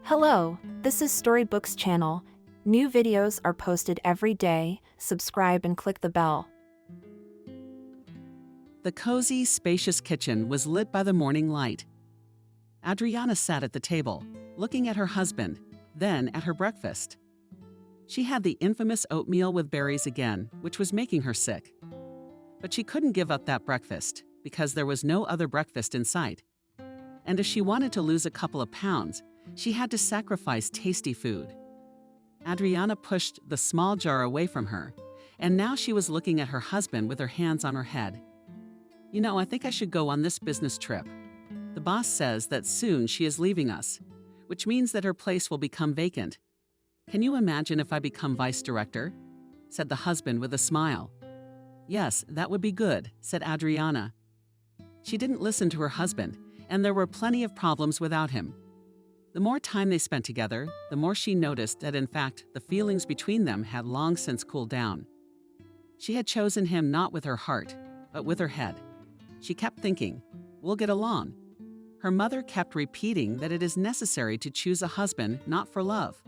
Hello, this is Storybooks channel. New videos are posted every day. Subscribe and click the bell. The cozy, spacious kitchen was lit by the morning light. Adriana sat at the table, looking at her husband, then at her breakfast. She had the infamous oatmeal with berries again, which was making her sick. But she couldn't give up that breakfast, because there was no other breakfast in sight. And if she wanted to lose a couple of pounds, she had to sacrifice tasty food. Adriana pushed the small jar away from her, and now she was looking at her husband with her hands on her head. "You know, I think I should go on this business trip. The boss says that soon she is leaving us, which means that her place will become vacant. Can you imagine if I become vice director?" said the husband with a smile. "Yes, that would be good," said Adriana. She didn't listen to her husband, and there were plenty of problems without him. The more time they spent together, the more she noticed that in fact the feelings between them had long since cooled down. She had chosen him not with her heart, but with her head. She kept thinking, "We'll get along." Her mother kept repeating that it is necessary to choose a husband not for love.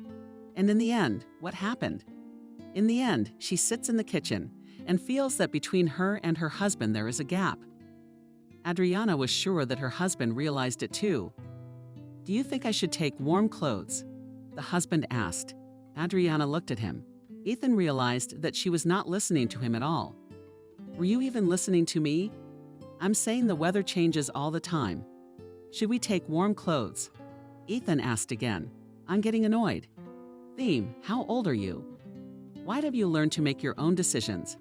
And in the end, what happened? In the end, she sits in the kitchen and feels that between her and her husband there is a gap. Adriana was sure that her husband realized it too. "Do you think I should take warm clothes?" the husband asked. Adriana looked at him. Ethan realized that she was not listening to him at all. "Were you even listening to me? I'm saying the weather changes all the time. Should we take warm clothes?" Ethan asked again. "I'm getting annoyed." "Theme, how old are you? Why have you learned to make your own decisions?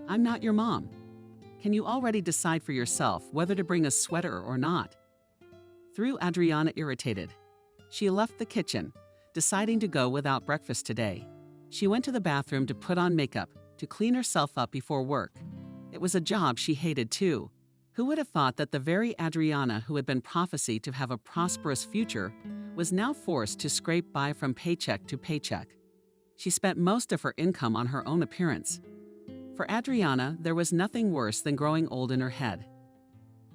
I'm not your mom. Can you already decide for yourself whether to bring a sweater or not?" Through Adriana irritated. She left the kitchen, deciding to go without breakfast today. She went to the bathroom to put on makeup, to clean herself up before work. It was a job she hated too. Who would have thought that the very Adriana who had been prophesied to have a prosperous future was now forced to scrape by from paycheck to paycheck? She spent most of her income on her own appearance. For Adriana, there was nothing worse than growing old in her head.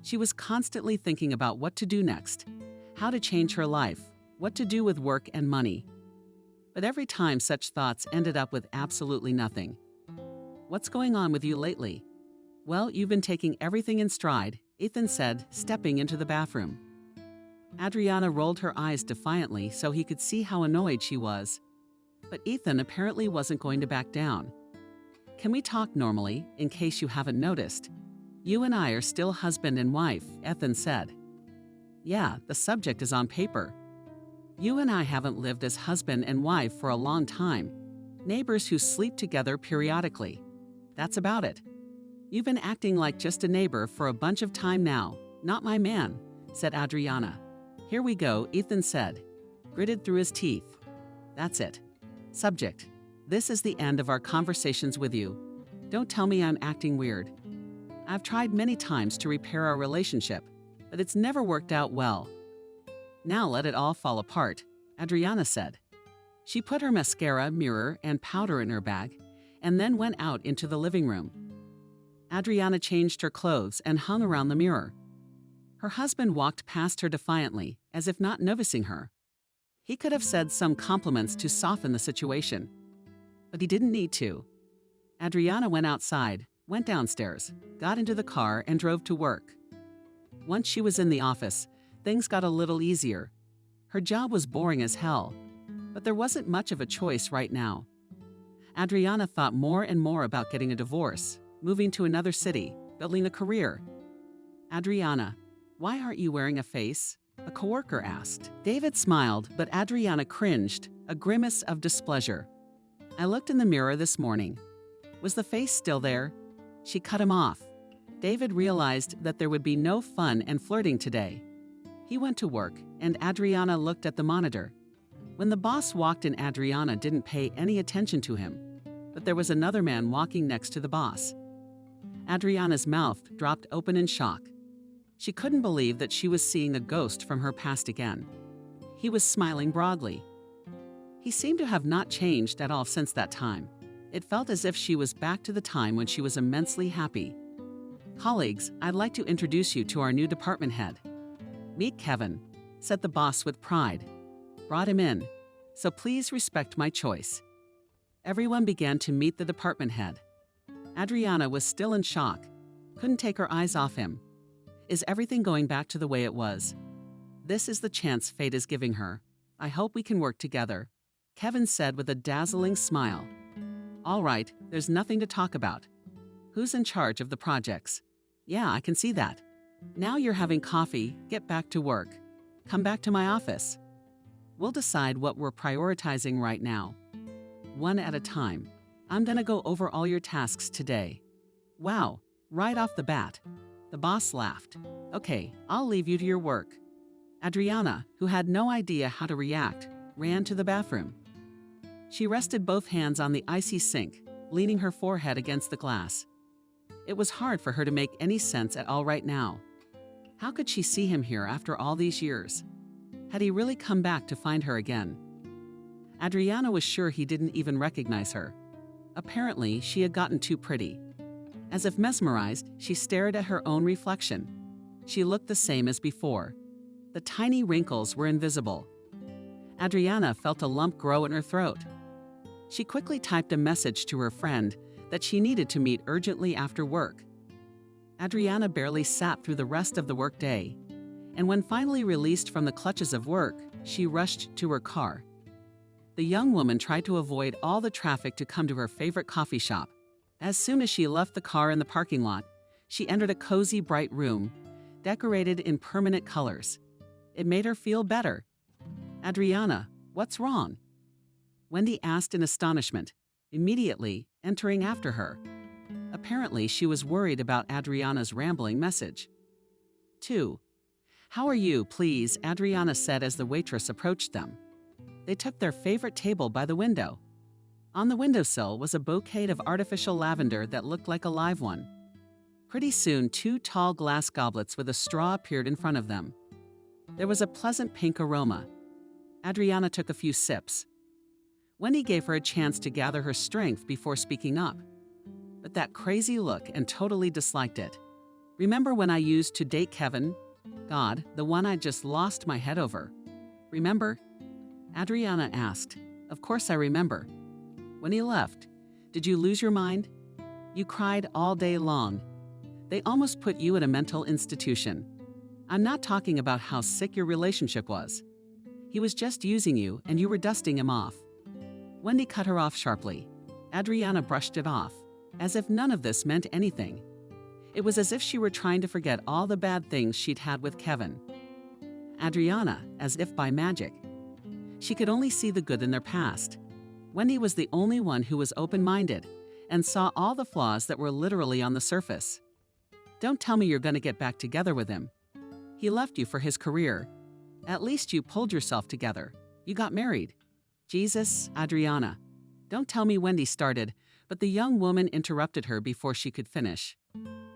She was constantly thinking about what to do next, how to change her life, what to do with work and money. But every time such thoughts ended up with absolutely nothing. "What's going on with you lately?" "Well, you've been taking everything in stride," Ethan said, stepping into the bathroom. Adriana rolled her eyes defiantly so he could see how annoyed she was. But Ethan apparently wasn't going to back down. "Can we talk normally, in case you haven't noticed? You and I are still husband and wife," Ethan said. "Yeah, the subject is on paper. You and I haven't lived as husband and wife for a long time. Neighbors who sleep together periodically. That's about it. You've been acting like just a neighbor for a bunch of time now, not my man," said Adriana. "Here we go," Ethan said, gritted through his teeth. "That's it. Subject. This is the end of our conversations with you. Don't tell me I'm acting weird. I've tried many times to repair our relationship, but it's never worked out well. Now let it all fall apart," Adriana said. She put her mascara, mirror, and powder in her bag, and then went out into the living room. Adriana changed her clothes and hung around the mirror. Her husband walked past her defiantly, as if not noticing her. He could have said some compliments to soften the situation, but he didn't need to. Adriana went outside, went downstairs, got into the car, and drove to work. Once she was in the office, things got a little easier. Her job was boring as hell, but there wasn't much of a choice right now. Adriana thought more and more about getting a divorce, moving to another city, building a career. "Adriana, why aren't you wearing a face?" a coworker asked. David smiled, but Adriana cringed, a grimace of displeasure. "I looked in the mirror this morning. Was the face still there?" She cut him off. David realized that there would be no fun and flirting today. He went to work, and Adriana looked at the monitor. When the boss walked in, Adriana didn't pay any attention to him, but there was another man walking next to the boss. Adriana's mouth dropped open in shock. She couldn't believe that she was seeing a ghost from her past again. He was smiling broadly. He seemed to have not changed at all since that time. It felt as if she was back to the time when she was immensely happy. "Colleagues, I'd like to introduce you to our new department head. Meet Kevin," said the boss with pride. brought him in, so please respect my choice." Everyone began to meet the department head. Adriana was still in shock, couldn't take her eyes off him. Is everything going back to the way it was? This is the chance fate is giving her. I hope we can work together, Kevin said with a dazzling smile. All right, there's nothing to talk about. Who's in charge of the projects? Yeah, I can see that. Now you're having coffee, get back to work. Come back to my office. We'll decide what we're prioritizing right now. One at a time. I'm gonna go over all your tasks today. Wow, right off the bat. The boss laughed. Okay, I'll leave you to your work. Adriana, who had no idea how to react, ran to the bathroom. She rested both hands on the icy sink, leaning her forehead against the glass. It was hard for her to make any sense at all right now. How could she see him here after all these years? Had he really come back to find her again? Adriana was sure he didn't even recognize her. Apparently, she had gotten too pretty. As if mesmerized, she stared at her own reflection. She looked the same as before. The tiny wrinkles were invisible. Adriana felt a lump grow in her throat. She quickly typed a message to her friend that she needed to meet urgently after work. Adriana barely sat through the rest of the workday, and when finally released from the clutches of work, she rushed to her car. The young woman tried to avoid all the traffic to come to her favorite coffee shop. As soon as she left the car in the parking lot, she entered a cozy, bright room, decorated in permanent colors. It made her feel better. Adriana, what's wrong? Wendy asked in astonishment, immediately entering after her. Apparently, she was worried about Adriana's rambling message. 2. How are you, please? Adriana said as the waitress approached them. They took their favorite table by the window. On the windowsill was a bouquet of artificial lavender that looked like a live one. Pretty soon, 2 tall glass goblets with a straw appeared in front of them. There was a pleasant pink aroma. Adriana took a few sips. Wendy gave her a chance to gather her strength before speaking up. But that crazy look and totally disliked it. Remember when I used to date Kevin? God, the one I just lost my head over. Remember? Adriana asked. Of course I remember. When he left, did you lose your mind? You cried all day long. They almost put you in a mental institution. I'm not talking about how sick your relationship was. He was just using you and you were dusting him off. Wendy cut her off sharply. Adriana brushed it off, as if none of this meant anything. It was as if she were trying to forget all the bad things she'd had with Kevin. Adriana, as if by magic. She could only see the good in their past. Wendy was the only one who was open-minded and saw all the flaws that were literally on the surface. Don't tell me you're going to get back together with him. He left you for his career. At least you pulled yourself together. You got married. Jesus, Adriana. Don't tell me Wendy started, but the young woman interrupted her before she could finish.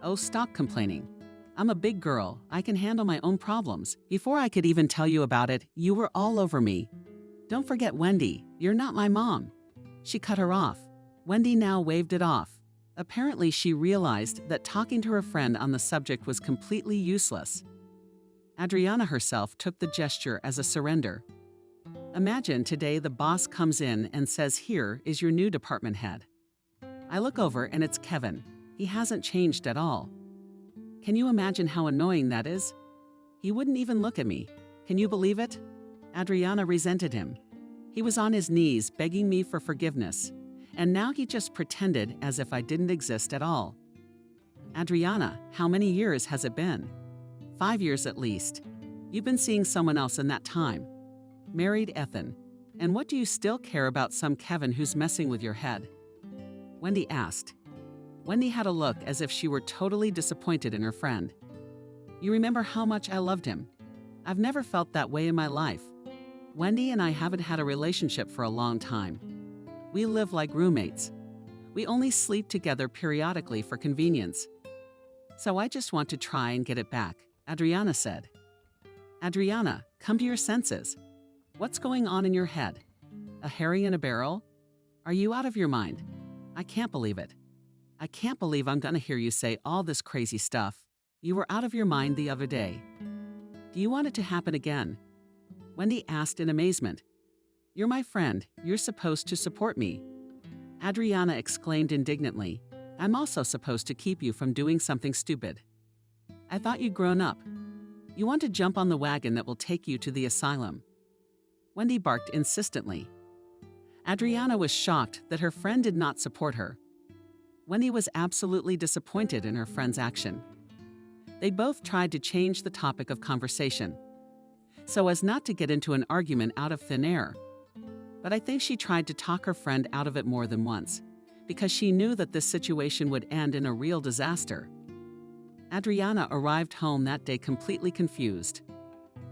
Oh, stop complaining. I'm a big girl. I can handle my own problems. Before I could even tell you about it, you were all over me. Don't forget Wendy. You're not my mom. She cut her off. Wendy now waved it off. Apparently, she realized that talking to her friend on the subject was completely useless. Adriana herself took the gesture as a surrender. Imagine today the boss comes in and says, "Here is your new department head." I look over and it's Kevin. He hasn't changed at all. Can you imagine how annoying that is? He wouldn't even look at me. Can you believe it? Adriana resented him. He was on his knees begging me for forgiveness, and now he just pretended as if I didn't exist at all. Adriana, how many years has it been? 5 years at least. You've been seeing someone else in that time. Married Ethan. And what do you still care about some Kevin who's messing with your head? Wendy asked. Wendy had a look as if she were totally disappointed in her friend. You remember how much I loved him. I've never felt that way in my life. Wendy and I haven't had a relationship for a long time. We live like roommates. We only sleep together periodically for convenience. So I just want to try and get it back, Adriana said. Adriana, come to your senses. What's going on in your head? A herring in a barrel? Are you out of your mind? I can't believe it. I can't believe I'm gonna hear you say all this crazy stuff. You were out of your mind the other day. Do you want it to happen again? Wendy asked in amazement. "You're my friend. You're supposed to support me." Adriana exclaimed indignantly, "I'm also supposed to keep you from doing something stupid. I thought you'd grown up. You want to jump on the wagon that will take you to the asylum." Wendy barked insistently. Adriana was shocked that her friend did not support her. Wendy was absolutely disappointed in her friend's action. They both tried to change the topic of conversation, so as not to get into an argument out of thin air. But I think she tried to talk her friend out of it more than once, because she knew that this situation would end in a real disaster. Adriana arrived home that day completely confused.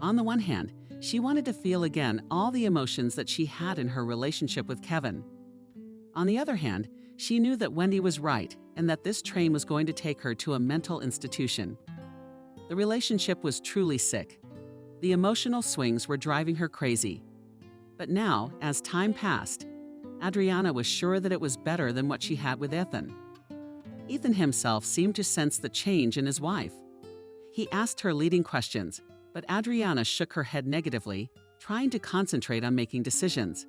On the one hand, she wanted to feel again all the emotions that she had in her relationship with Kevin. On the other hand, she knew that Wendy was right and that this train was going to take her to a mental institution. The relationship was truly sick. The emotional swings were driving her crazy. But now, as time passed, Adriana was sure that it was better than what she had with Ethan. Ethan himself seemed to sense the change in his wife. He asked her leading questions, but Adriana shook her head negatively, trying to concentrate on making decisions.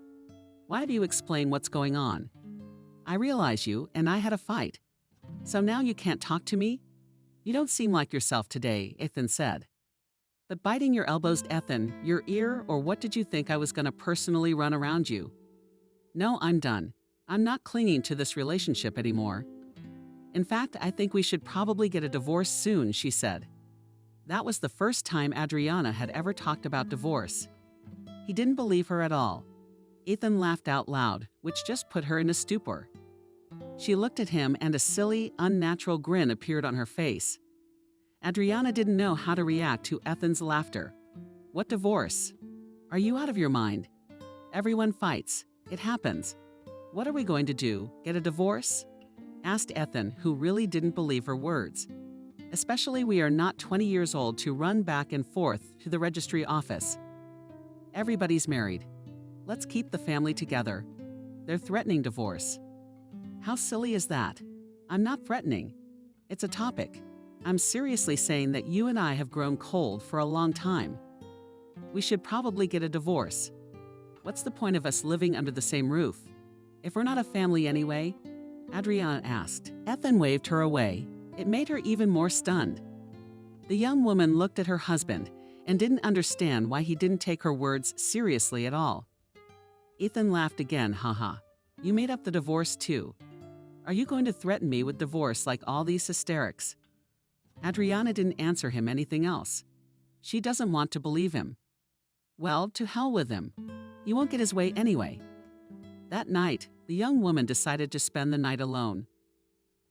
"Why do you explain what's going on? I realize you and I had a fight. So now you can't talk to me? You don't seem like yourself today," Ethan said. "But biting your elbows, Ethan, your ear, or what did you think I was going to personally run around you? No, I'm done. I'm not clinging to this relationship anymore. In fact, I think we should probably get a divorce soon," she said. That was the first time Adriana had ever talked about divorce. He didn't believe her at all. Ethan laughed out loud, which just put her in a stupor. She looked at him and a silly, unnatural grin appeared on her face. Adriana didn't know how to react to Ethan's laughter. "What divorce? Are you out of your mind? Everyone fights. It happens. What are we going to do, get a divorce?" asked Ethan, who really didn't believe her words. "Especially we are not 20 years old to run back and forth to the registry office. Everybody's married. Let's keep the family together. They're threatening divorce." "How silly is that? I'm not threatening. It's a topic. I'm seriously saying that you and I have grown cold for a long time. We should probably get a divorce. What's the point of us living under the same roof, if we're not a family anyway?" Adriana asked. Ethan waved her away. It made her even more stunned. The young woman looked at her husband and didn't understand why he didn't take her words seriously at all. Ethan laughed again, haha. "You made up the divorce too. Are you going to threaten me with divorce like all these hysterics?" Adriana didn't answer him anything else. She doesn't want to believe him. Well, to hell with him. He won't get his way anyway. That night, the young woman decided to spend the night alone.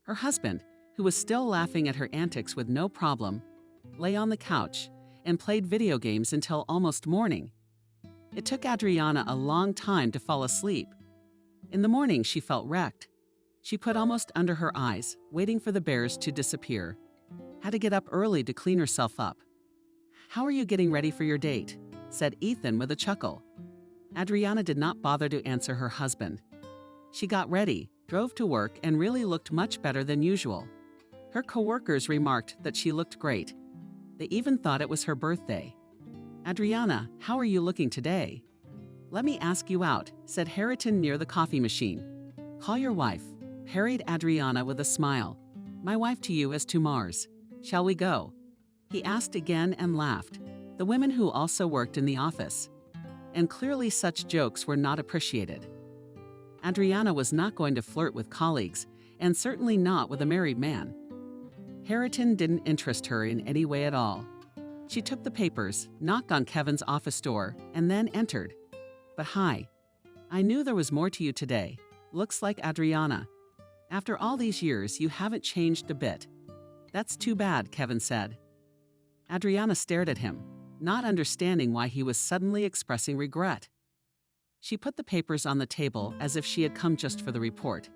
Her husband, who was still laughing at her antics with no problem, lay on the couch and played video games until almost morning. It took Adriana a long time to fall asleep. In the morning, she felt wrecked. She put almost under her eyes, waiting for the bears to disappear. Had to get up early to clean herself up. "How are you getting ready for your date?" said Ethan with a chuckle. Adriana did not bother to answer her husband. She got ready, drove to work, and really looked much better than usual. Her coworkers remarked that she looked great. They even thought it was her birthday. "Adriana, how are you looking today?" "Let me ask you out," said Harriton near the coffee machine. "Call your wife," parried Adriana with a smile. "My wife to you as to Mars. Shall we go?" He asked again and laughed. The women who also worked in the office. And clearly such jokes were not appreciated. Adriana was not going to flirt with colleagues, and certainly not with a married man. Harriton didn't interest her in any way at all. She took the papers, knocked on Kevin's office door, and then entered. "But hi. I knew there was more to you today. Looks like Adriana. After all these years, you haven't changed a bit." "That's too bad," Kevin said. Adriana stared at him, not understanding why he was suddenly expressing regret. She put the papers on the table as if she had come just for the report.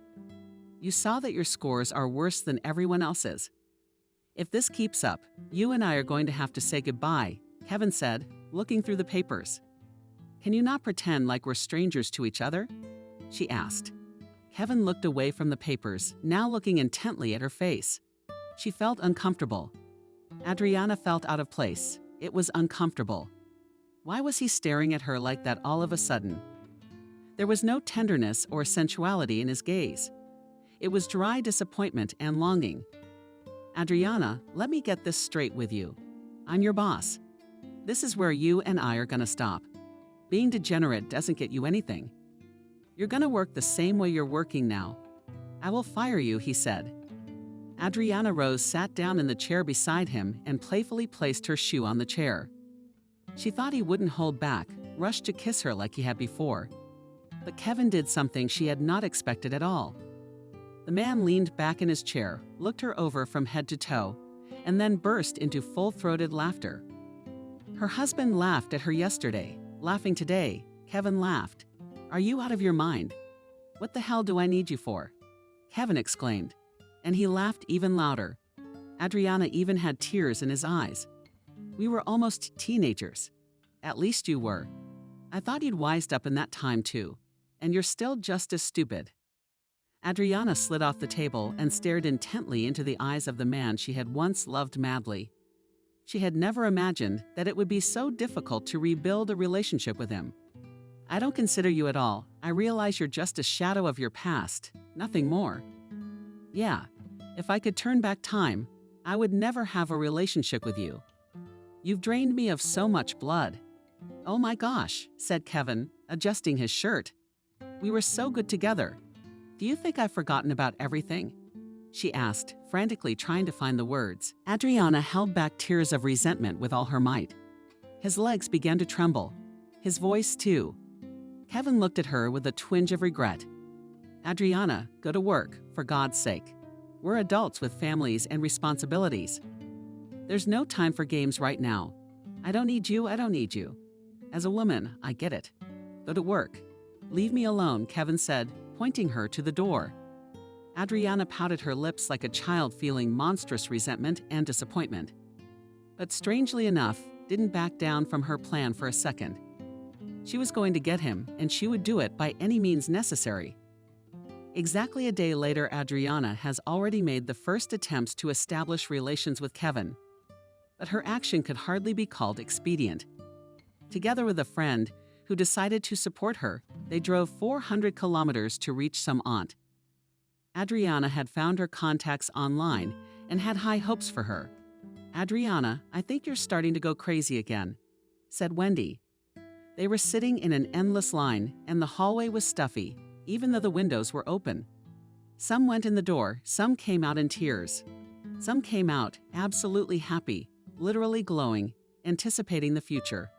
"You saw that your scores are worse than everyone else's. If this keeps up, you and I are going to have to say goodbye," Kevin said, looking through the papers. "Can you not pretend like we're strangers to each other?" she asked. Kevin looked away from the papers, now looking intently at her face. She felt uncomfortable. Adriana felt out of place. It was uncomfortable. Why was he staring at her like that all of a sudden? There was no tenderness or sensuality in his gaze. It was dry disappointment and longing. Adriana, let me get this straight with you. I'm your boss. This is where you and I are gonna stop. Being degenerate doesn't get you anything. You're gonna work the same way you're working now. I will fire you, he said. Adriana Rose sat down in the chair beside him and playfully placed her shoe on the chair. She thought he wouldn't hold back, rushed to kiss her like he had before. But Kevin did something she had not expected at all. The man leaned back in his chair, looked her over from head to toe, and then burst into full-throated laughter. Her husband laughed at her yesterday. Laughing today, Kevin laughed. Are you out of your mind? What the hell do I need you for? Kevin exclaimed, and he laughed even louder. Adriana even had tears in his eyes. We were almost teenagers. At least you were. I thought you'd wised up in that time too, and you're still just as stupid. Adriana slid off the table and stared intently into the eyes of the man she had once loved madly. She had never imagined that it would be so difficult to rebuild a relationship with him. I don't consider you at all. I realize you're just a shadow of your past, nothing more. Yeah, if I could turn back time, I would never have a relationship with you. You've drained me of so much blood. Oh my gosh, said Kevin, adjusting his shirt. We were so good together. Do you think I've forgotten about everything? She asked, frantically trying to find the words. Adriana held back tears of resentment with all her might. His legs began to tremble. His voice, too. Kevin looked at her with a twinge of regret. Adriana, go to work, for God's sake. We're adults with families and responsibilities. There's no time for games right now. I don't need you, I don't need you. As a woman, I get it. Go to work. Leave me alone, Kevin said, pointing her to the door. Adriana pouted her lips like a child feeling monstrous resentment and disappointment. But strangely enough, didn't back down from her plan for a second. She was going to get him, and she would do it by any means necessary. Exactly a day later, Adriana has already made the first attempts to establish relations with Kevin. But her action could hardly be called expedient. Together with a friend who decided to support her, they drove 400 kilometers to reach some aunt. Adriana had found her contacts online and had high hopes for her. Adriana, I think you're starting to go crazy again, said Wendy. They were sitting in an endless line, and the hallway was stuffy, even though the windows were open. Some went in the door, some came out in tears. Some came out absolutely happy, literally glowing, anticipating the future.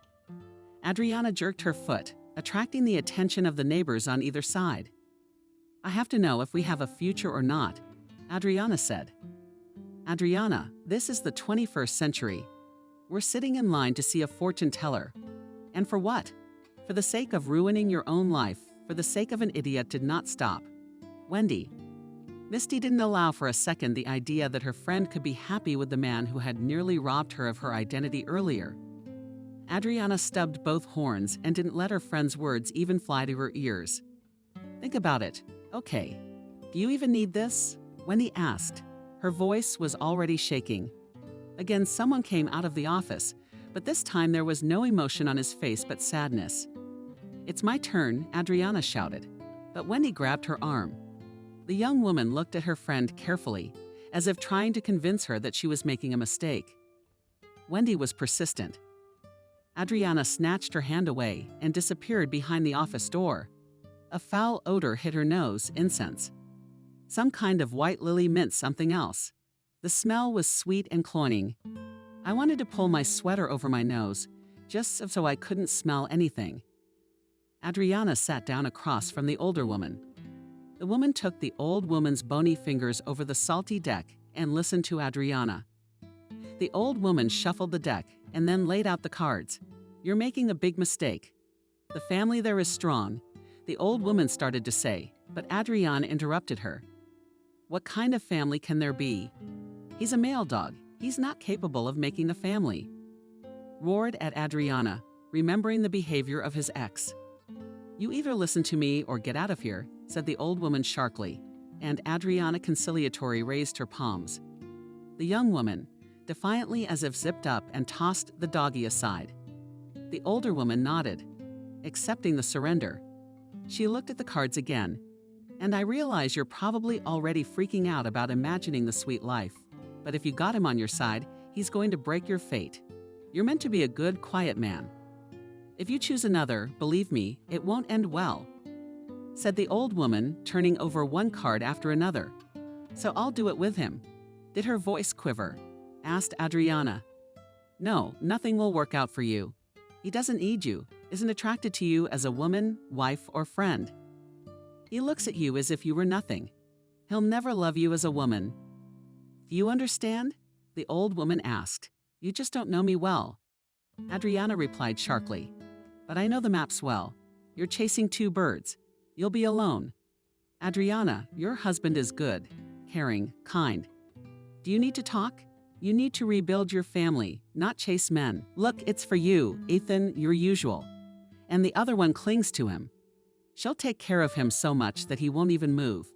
Adriana jerked her foot, attracting the attention of the neighbors on either side. I have to know if we have a future or not, Adriana said. Adriana, this is the 21st century. We're sitting in line to see a fortune teller. And for what? For the sake of ruining your own life, for the sake of an idiot did not stop. Wendy. Misty didn't allow for a second the idea that her friend could be happy with the man who had nearly robbed her of her identity earlier. Adriana stubbed both horns and didn't let her friend's words even fly to her ears. Think about it. Okay. Do you even need this? Wendy asked. Her voice was already shaking. Again, someone came out of the office, but this time there was no emotion on his face but sadness. It's my turn, Adriana shouted, but Wendy grabbed her arm. The young woman looked at her friend carefully, as if trying to convince her that she was making a mistake. Wendy was persistent. Adriana snatched her hand away and disappeared behind the office door. A foul odor hit her nose, incense. Some kind of white lily mint something else. The smell was sweet and cloying. I wanted to pull my sweater over my nose, just so I couldn't smell anything. Adriana sat down across from the older woman. The woman took the old woman's bony fingers over the salty deck and listened to Adriana. The old woman shuffled the deck and then laid out the cards. You're making a big mistake. The family there is strong, the old woman started to say, but Adriana interrupted her. What kind of family can there be? He's a male dog. He's not capable of making a family. Roared at Adriana, remembering the behavior of his ex. You either listen to me or get out of here, said the old woman sharply, and Adriana conciliatory raised her palms. The young woman, defiantly as if zipped up and tossed the doggy aside. The older woman nodded, accepting the surrender. She looked at the cards again. And I realize you're probably already freaking out about imagining the sweet life. But if you got him on your side, he's going to break your fate. You're meant to be a good, quiet man. If you choose another, believe me, it won't end well, said the old woman, turning over one card after another. So I'll do it with him. Did her voice quiver? Asked Adriana. No, nothing will work out for you. He doesn't need you, isn't attracted to you as a woman, wife, or friend. He looks at you as if you were nothing. He'll never love you as a woman. Do you understand? The old woman asked. You just don't know me well. Adriana replied sharply. But I know the maps well. You're chasing two birds. You'll be alone. Adriana, your husband is good, caring, kind. Do you need to talk? You need to rebuild your family, not chase men. Look, it's for you, Ethan, your usual. And the other one clings to him. She'll take care of him so much that he won't even move.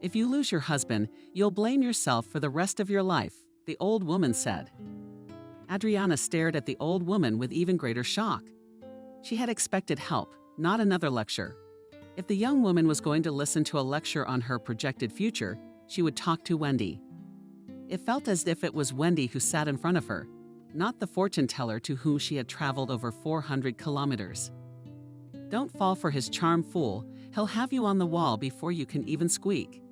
If you lose your husband, you'll blame yourself for the rest of your life, the old woman said. Adriana stared at the old woman with even greater shock. She had expected help, not another lecture. If the young woman was going to listen to a lecture on her projected future, she would talk to Wendy. It felt as if it was Wendy who sat in front of her, not the fortune teller to whom she had traveled over 400 kilometers. Don't fall for his charm, fool. He'll have you on the wall before you can even squeak.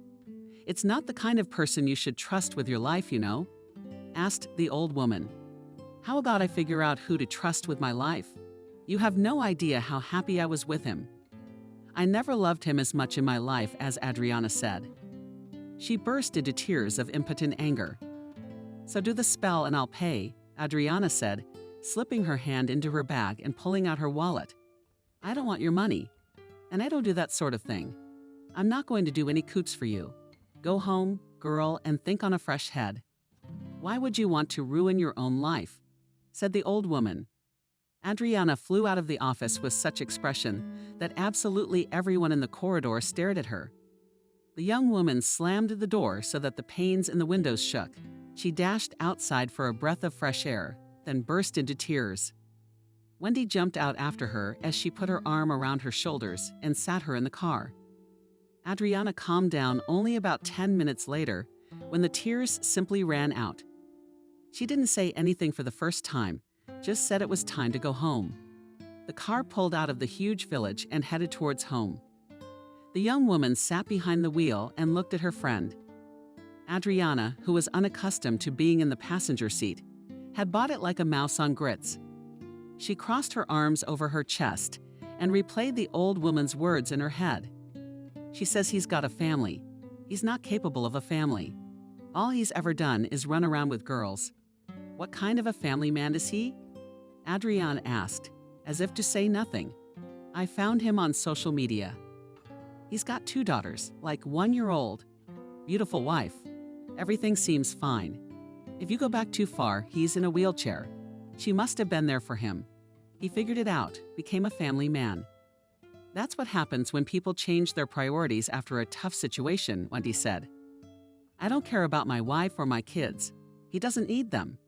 It's not the kind of person you should trust with your life, you know, asked the old woman. How about I figure out who to trust with my life? You have no idea how happy I was with him. I never loved him as much in my life as Adriana said. She burst into tears of impotent anger. So do the spell and I'll pay, Adriana said, slipping her hand into her bag and pulling out her wallet. I don't want your money, and I don't do that sort of thing. I'm not going to do any coots for you. Go home, girl, and think on a fresh head. Why would you want to ruin your own life? Said the old woman. Adriana flew out of the office with such expression that absolutely everyone in the corridor stared at her. The young woman slammed the door so that the panes in the windows shook. She dashed outside for a breath of fresh air, then burst into tears. Wendy jumped out after her as she put her arm around her shoulders and sat her in the car. Adriana calmed down only about 10 minutes later when the tears simply ran out. She didn't say anything for the first time, just said it was time to go home. The car pulled out of the huge village and headed towards home. The young woman sat behind the wheel and looked at her friend. Adriana, who was unaccustomed to being in the passenger seat, had bought it like a mouse on grits. She crossed her arms over her chest and replayed the old woman's words in her head. She says he's got a family. He's not capable of a family. All he's ever done is run around with girls. What kind of a family man is he? Adriana asked, as if to say nothing. I found him on social media. He's got 2 daughters, like 1-year-old. Beautiful wife. Everything seems fine. If you go back too far, he's in a wheelchair. She must have been there for him. He figured it out, became a family man. That's what happens when people change their priorities after a tough situation, Wendy said. I don't care about my wife or my kids. He doesn't need them.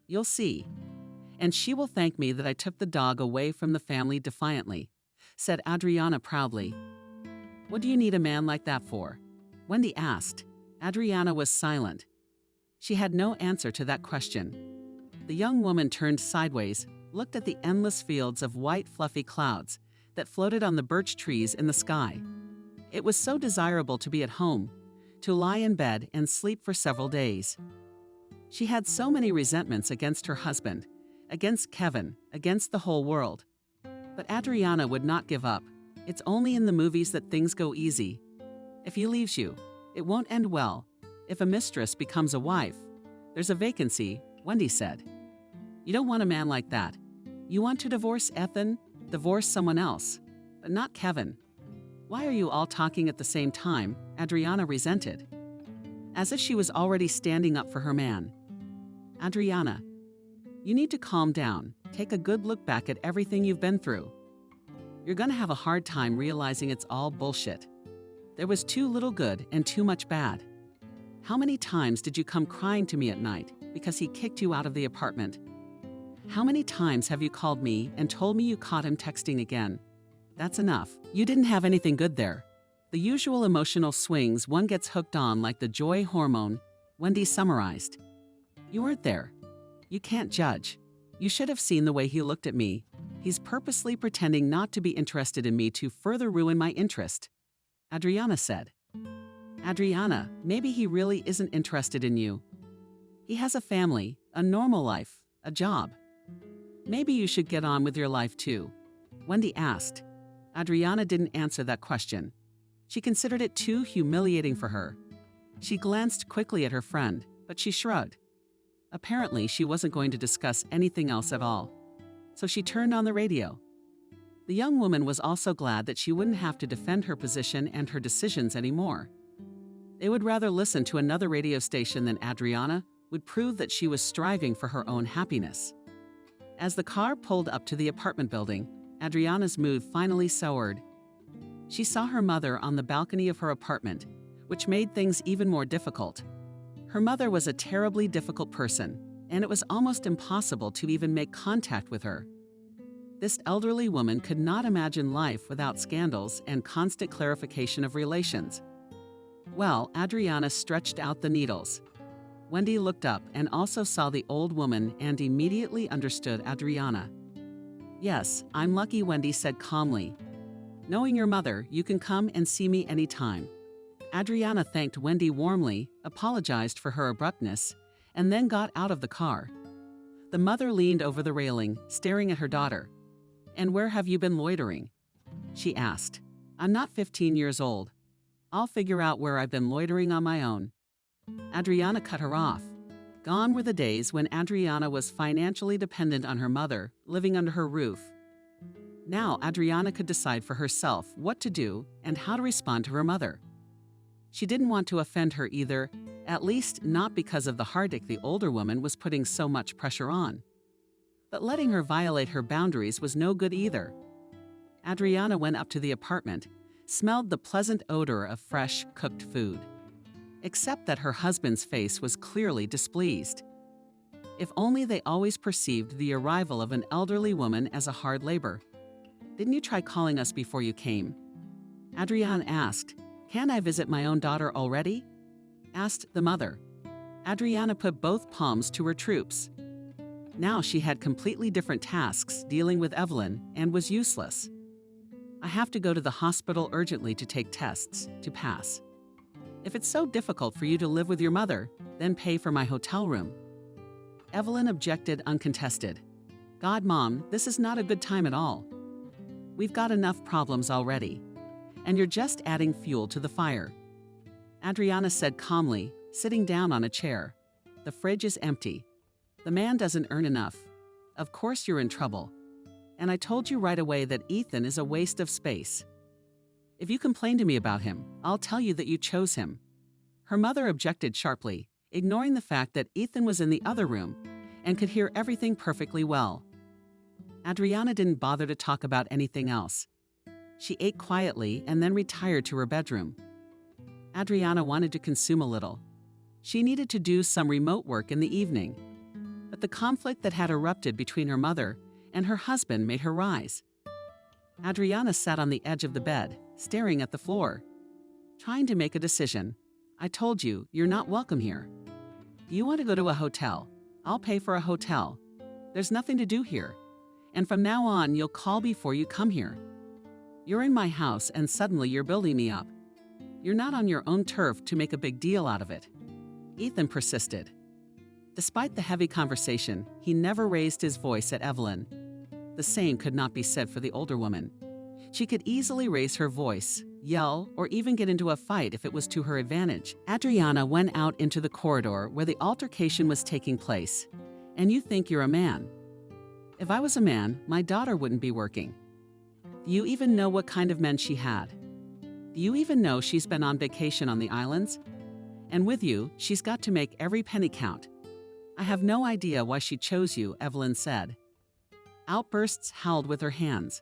You'll see. And she will thank me that I took the dog away from the family defiantly, said Adriana proudly. What do you need a man like that for? Wendy asked. Adriana was silent. She had no answer to that question. The young woman turned sideways, looked at the endless fields of white fluffy clouds that floated on the birch trees in the sky. It was so desirable to be at home, to lie in bed and sleep for several days. She had so many resentments against her husband, against Kevin, against the whole world. But Adriana would not give up. It's only in the movies that things go easy. If he leaves you, it won't end well. If a mistress becomes a wife, there's a vacancy, Wendy said. You don't want a man like that. You want to divorce Ethan, divorce someone else, but not Kevin. Why are you all talking at the same time? Adriana resented, as if she was already standing up for her man. Adriana, you need to calm down. Take a good look back at everything you've been through. You're going to have a hard time realizing it's all bullshit. There was too little good and too much bad. How many times did you come crying to me at night because he kicked you out of the apartment? How many times have you called me and told me you caught him texting again? That's enough. You didn't have anything good there. The usual emotional swings one gets hooked on like the joy hormone, Wendy summarized. You weren't there. You can't judge. You should have seen the way he looked at me. He's purposely pretending not to be interested in me to further ruin my interest, Adriana said. Adriana, maybe he really isn't interested in you. He has a family, a normal life, a job. Maybe you should get on with your life too, Wendy asked. Adriana didn't answer that question. She considered it too humiliating for her. She glanced quickly at her friend, but she shrugged. Apparently, she wasn't going to discuss anything else at all. So she turned on the radio. The young woman was also glad that she wouldn't have to defend her position and her decisions anymore. They would rather listen to another radio station than Adriana would prove that she was striving for her own happiness. As the car pulled up to the apartment building, Adriana's mood finally soured. She saw her mother on the balcony of her apartment, which made things even more difficult. Her mother was a terribly difficult person, and it was almost impossible to even make contact with her. This elderly woman could not imagine life without scandals and constant clarification of relations. Well, Adriana stretched out the needles. Wendy looked up and also saw the old woman and immediately understood Adriana. Yes, I'm lucky, Wendy said calmly. Knowing your mother, you can come and see me anytime. Adriana thanked Wendy warmly, apologized for her abruptness, and then got out of the car. The mother leaned over the railing, staring at her daughter. And where have you been loitering? She asked. I'm not 15 years old. I'll figure out where I've been loitering on my own. Adriana cut her off. Gone were the days when Adriana was financially dependent on her mother, living under her roof. Now Adriana could decide for herself what to do and how to respond to her mother. She didn't want to offend her either, at least not because of the heartache the older woman was putting so much pressure on. But letting her violate her boundaries was no good either. Adriana went up to the apartment, smelled the pleasant odor of fresh, cooked food. Except that her husband's face was clearly displeased. If only they always perceived the arrival of an elderly woman as a hard labor. Didn't you try calling us before you came? Adriana asked. Can I visit my own daughter already? Asked the mother. Adriana put both palms to her troops. Now she had completely different tasks dealing with Evelyn and was useless. I have to go to the hospital urgently to take tests to pass. If it's so difficult for you to live with your mother, then pay for my hotel room. Evelyn objected uncontested. God, Mom, this is not a good time at all. We've got enough problems already, and you're just adding fuel to the fire. Adriana said calmly, sitting down on a chair. The fridge is empty. The man doesn't earn enough. Of course you're in trouble. And I told you right away that Ethan is a waste of space. If you complain to me about him, I'll tell you that you chose him. Her mother objected sharply, ignoring the fact that Ethan was in the other room and could hear everything perfectly well. Adriana didn't bother to talk about anything else. She ate quietly and then retired to her bedroom. Adriana wanted to consume a little. She needed to do some remote work in the evening. But the conflict that had erupted between her mother and her husband made her rise. Adriana sat on the edge of the bed, staring at the floor, trying to make a decision. I told you, you're not welcome here. Do you want to go to a hotel? I'll pay for a hotel. There's nothing to do here. And from now on, you'll call before you come here. You're in my house and suddenly you're building me up. You're not on your own turf to make a big deal out of it. Ethan persisted. Despite the heavy conversation, he never raised his voice at Evelyn. The same could not be said for the older woman. She could easily raise her voice, yell, or even get into a fight if it was to her advantage. Adriana went out into the corridor where the altercation was taking place. And you think you're a man. If I was a man, my daughter wouldn't be working. Do you even know what kind of men she had? Do you even know she's been on vacation on the islands? And with you, she's got to make every penny count. I have no idea why she chose you, Evelyn said. Outbursts howled with her hands.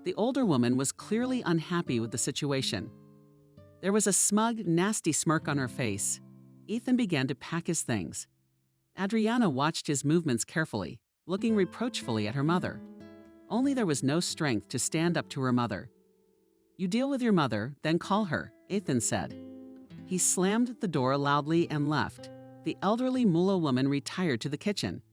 The older woman was clearly unhappy with the situation. There was a smug, nasty smirk on her face. Ethan began to pack his things. Adriana watched his movements carefully, looking reproachfully at her mother. Only there was no strength to stand up to her mother. "You deal with your mother, then call her," Ethan said. He slammed the door loudly and left. The elderly Mullah woman retired to the kitchen.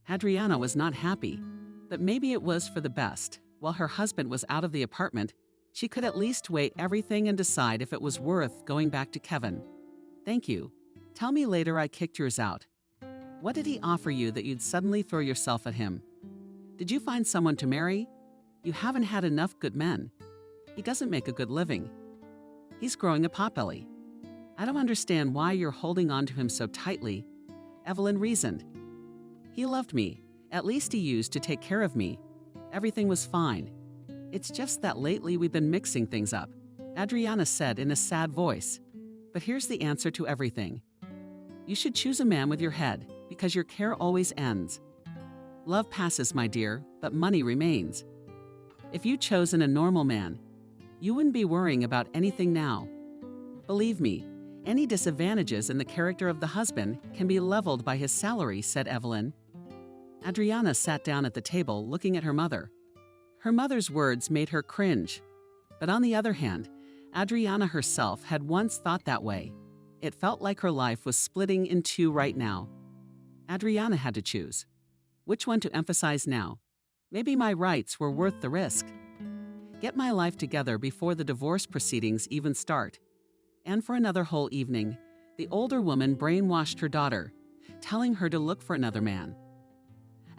Adriana was not happy, but maybe it was for the best. While her husband was out of the apartment, she could at least weigh everything and decide if it was worth going back to Kevin. "Thank you. Tell me later I kicked yours out. What did he offer you that you'd suddenly throw yourself at him? Did you find someone to marry? You haven't had enough good men. He doesn't make a good living. He's growing a potbelly. I don't understand why you're holding on to him so tightly," Evelyn reasoned. "He loved me. At least he used to take care of me. Everything was fine. It's just that lately we've been mixing things up," Adriana said in a sad voice. "But here's the answer to everything. You should choose a man with your head, because your care always ends. Love passes, my dear, but money remains. If you'd chosen a normal man, you wouldn't be worrying about anything now. Believe me, any disadvantages in the character of the husband can be leveled by his salary," said Evelyn. Adriana sat down at the table looking at her mother. Her mother's words made her cringe. But on the other hand, Adriana herself had once thought that way. It felt like her life was splitting in two right now. Adriana had to choose. Which one to emphasize now? Maybe my rights were worth the risk. Get my life together before the divorce proceedings even start. And for another whole evening, the older woman brainwashed her daughter, telling her to look for another man.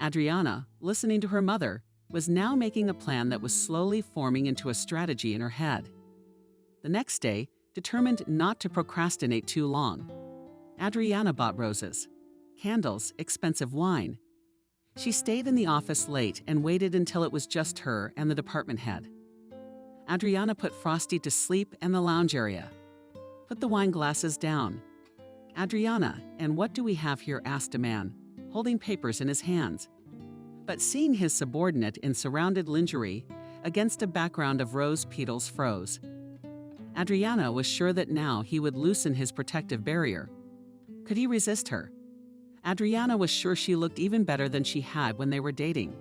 Adriana, listening to her mother, was now making a plan that was slowly forming into a strategy in her head. The next day, determined not to procrastinate too long, Adriana bought roses, candles, expensive wine. She stayed in the office late and waited until it was just her and the department head. Adriana put Frosty to sleep in the lounge area. "Put the wine glasses down." "Adriana, and what do we have here?" asked a man, holding papers in his hands. But seeing his subordinate in surrounded lingerie against a background of rose petals froze. Adriana was sure that now he would loosen his protective barrier. Could he resist her? Adriana was sure she looked even better than she had when they were dating.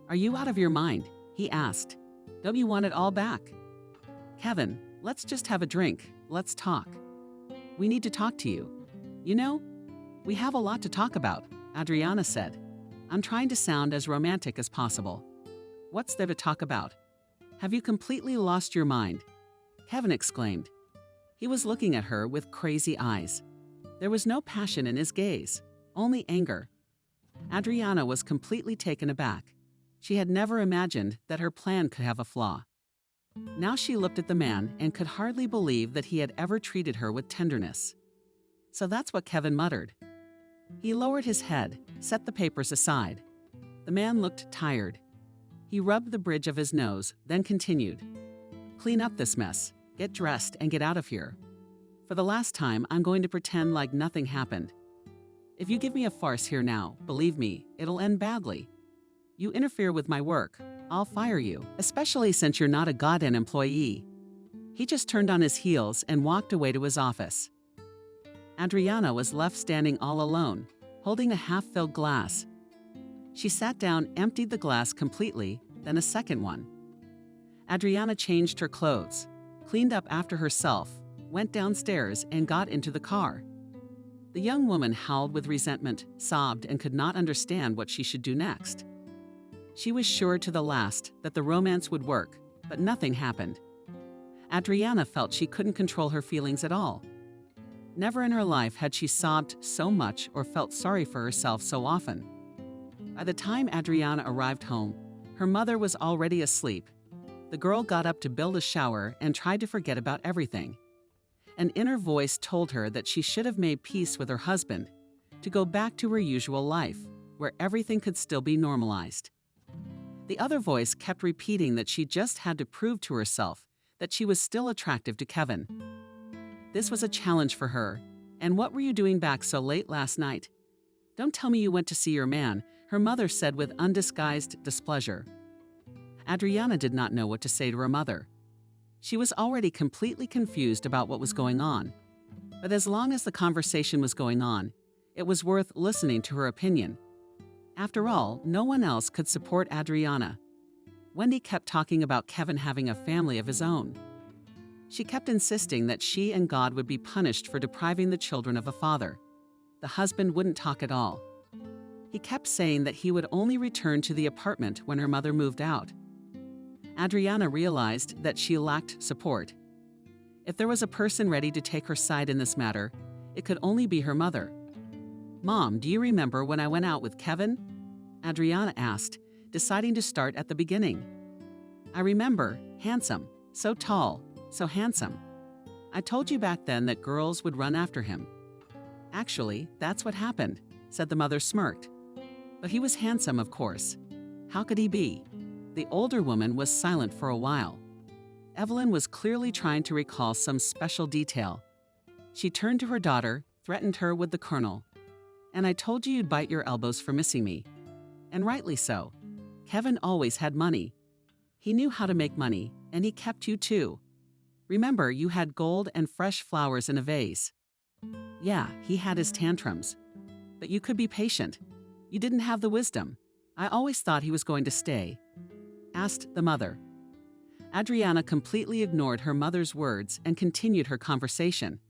"Are you out of your mind?" he asked. "Don't you want it all back?" "Kevin, let's just have a drink. Let's talk. We need to talk to you. You know, we have a lot to talk about," Adriana said. "I'm trying to sound as romantic as possible." "What's there to talk about? Have you completely lost your mind?" Kevin exclaimed. He was looking at her with crazy eyes. There was no passion in his gaze, only anger. Adriana was completely taken aback. She had never imagined that her plan could have a flaw. Now she looked at the man and could hardly believe that he had ever treated her with tenderness. "So that's what Kevin muttered." He lowered his head, set the papers aside. The man looked tired. He rubbed the bridge of his nose, then continued. "Clean up this mess, get dressed, and get out of here. For the last time, I'm going to pretend like nothing happened. If you give me a farce here now, believe me, it'll end badly. You interfere with my work, I'll fire you, especially since you're not a goddamn employee." He just turned on his heels and walked away to his office. Adriana was left standing all alone, holding a half-filled glass. She sat down, emptied the glass completely, then a second one. Adriana changed her clothes, cleaned up after herself, went downstairs, and got into the car. The young woman howled with resentment, sobbed, and could not understand what she should do next. She was sure to the last that the romance would work, but nothing happened. Adriana felt she couldn't control her feelings at all. Never in her life had she sobbed so much or felt sorry for herself so often. By the time Adriana arrived home, her mother was already asleep. The girl got up to build a shower and tried to forget about everything. An inner voice told her that she should have made peace with her husband, to go back to her usual life, where everything could still be normalized. The other voice kept repeating that she just had to prove to herself that she was still attractive to Kevin. This was a challenge for her. "And what were you doing back so late last night? Don't tell me you went to see your man," her mother said with undisguised displeasure. Adriana did not know what to say to her mother. She was already completely confused about what was going on. But as long as the conversation was going on, it was worth listening to her opinion. After all, no one else could support Adriana. Wendy kept talking about Kevin having a family of his own. She kept insisting that she and God would be punished for depriving the children of a father. The husband wouldn't talk at all. He kept saying that he would only return to the apartment when her mother moved out. Adriana realized that she lacked support. If there was a person ready to take her side in this matter, it could only be her mother. "Mom, do you remember when I went out with Kevin?" Adriana asked, deciding to start at the beginning. "I remember, handsome, so tall, so handsome. I told you back then that girls would run after him." "Actually, that's what happened," said the mother, smirked. "But he was handsome, of course. How could he be?" The older woman was silent for a while. Evelyn was clearly trying to recall some special detail. She turned to her daughter, threatened her with the colonel. "And I told you you'd bite your elbows for missing me." And rightly so. Kevin always had money. He knew how to make money, and he kept you too. Remember, you had gold and fresh flowers in a vase. Yeah, he had his tantrums. But you could be patient. You didn't have the wisdom. I always thought he was going to stay," asked the mother. Adriana completely ignored her mother's words and continued her conversation.